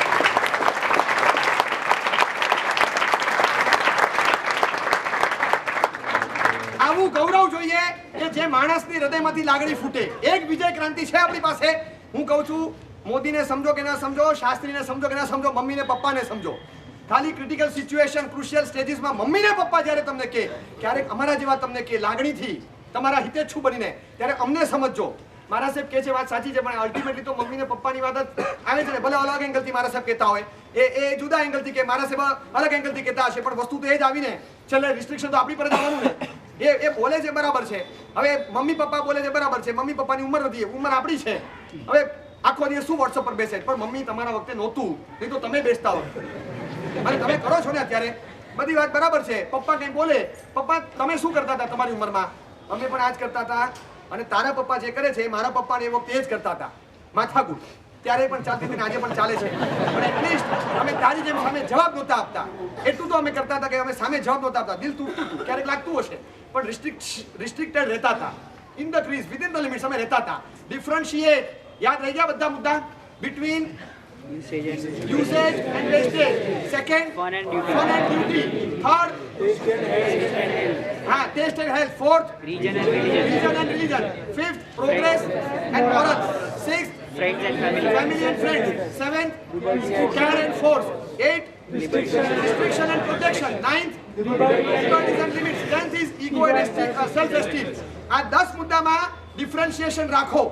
આવું ગૌરવ જોઈએ કે જે માણસની હૃદયમાંથી લાગણી ફૂટે. એક વિજય ક્રાંતિ છે આપણી પાસે. હું કહું છું, મોદીને સમજો કે ના સમજો, શાસ્ત્રીને સમજો કે ના સમજો, મમ્મીને પપ્પાને સમજો. ખાલી ક્રિટિકલ સિચ્યુએશન, ક્રુશિયલ સ્ટેજીસમાં મમ્મીને પપ્પા જ્યારે તમને કહે, ક્યારેક અમારા જેવા તમને કહે લાગણીથી, તમારા હિતેચ્છુ બનીને, ત્યારે અમને સમજજો. મારા સાહેબ કહે છે વાત સાચી છે, પણ અલ્ટિમેટલી તો મમ્મીને પપ્પાની વાત જ આવે છે ને. ભલે અલગ એંગલથી મારા સાહેબ કહેતા હોય, એ જુદા એંગલથી કે મારા સાહેબ અલગ એંગલથી કહેતા હશે, પણ વસ્તુ તો એ જ આવીને છેલ્લે રિસ્ટ્રિક્શન તો આપણી પર જ આવવાનું ને. એ બોલે છે બરાબર છે. હવે મમ્મી પપ્પા બોલે છે બરાબર છે. મમ્મી પપ્પાની ઉંમર નથી, ઉંમર આપણી છે. હવે આખો દિવસ શું વોટ્સઅપ પર બેસે, પણ મમ્મી તમારા વખતે નહોતું, નહીં તો તમે બેસતા હો. અને તમે કરો છો ને અત્યારે, બધી વાત બરાબર છે. પપ્પા કંઈ બોલે, પપ્પા તમે શું કરતા હતા તમારી ઉંમરમાં? અમે પણ આ જ કરતા હતા. અને તારા પપ્પા જે કરે છે, મારા પપ્પાને એ વખતે એ જ કરતા હતા. માથાકૂટ ત્યારે પણ ચાલતી હતી, આજે પણ ચાલે છે. પણ એટલીસ્ટ અમે તારી જેમ સામે જવાબ નહોતા આપતા. એટલું તો અમે કરતા હતા કે અમે સામે જવાબ નહોતા આપતા. દિલ તૂટતું હતું, ક્યારેક લાગતું હશે, પણ રિસ્ટ્રિક્ટેડ રહેતા હતા. In the crease, within the limits અમે રહેતા હતા. ડિફરન્શિએટ, યાદ રહી ગયા બધા મુદ્દા? Between usage and wastage. Second, fun and duty. Third, taste and health. Fourth, religion and religion. Fifth, progress and moral. Sixth, friends and family and friends. Seventh, care and force. Eighth, restriction and protection. Ninth, liberties and limits. Tenth is ego and self-esteem. આ 10 મુદ્દામાં ડિફરન્શિએશન રાખો.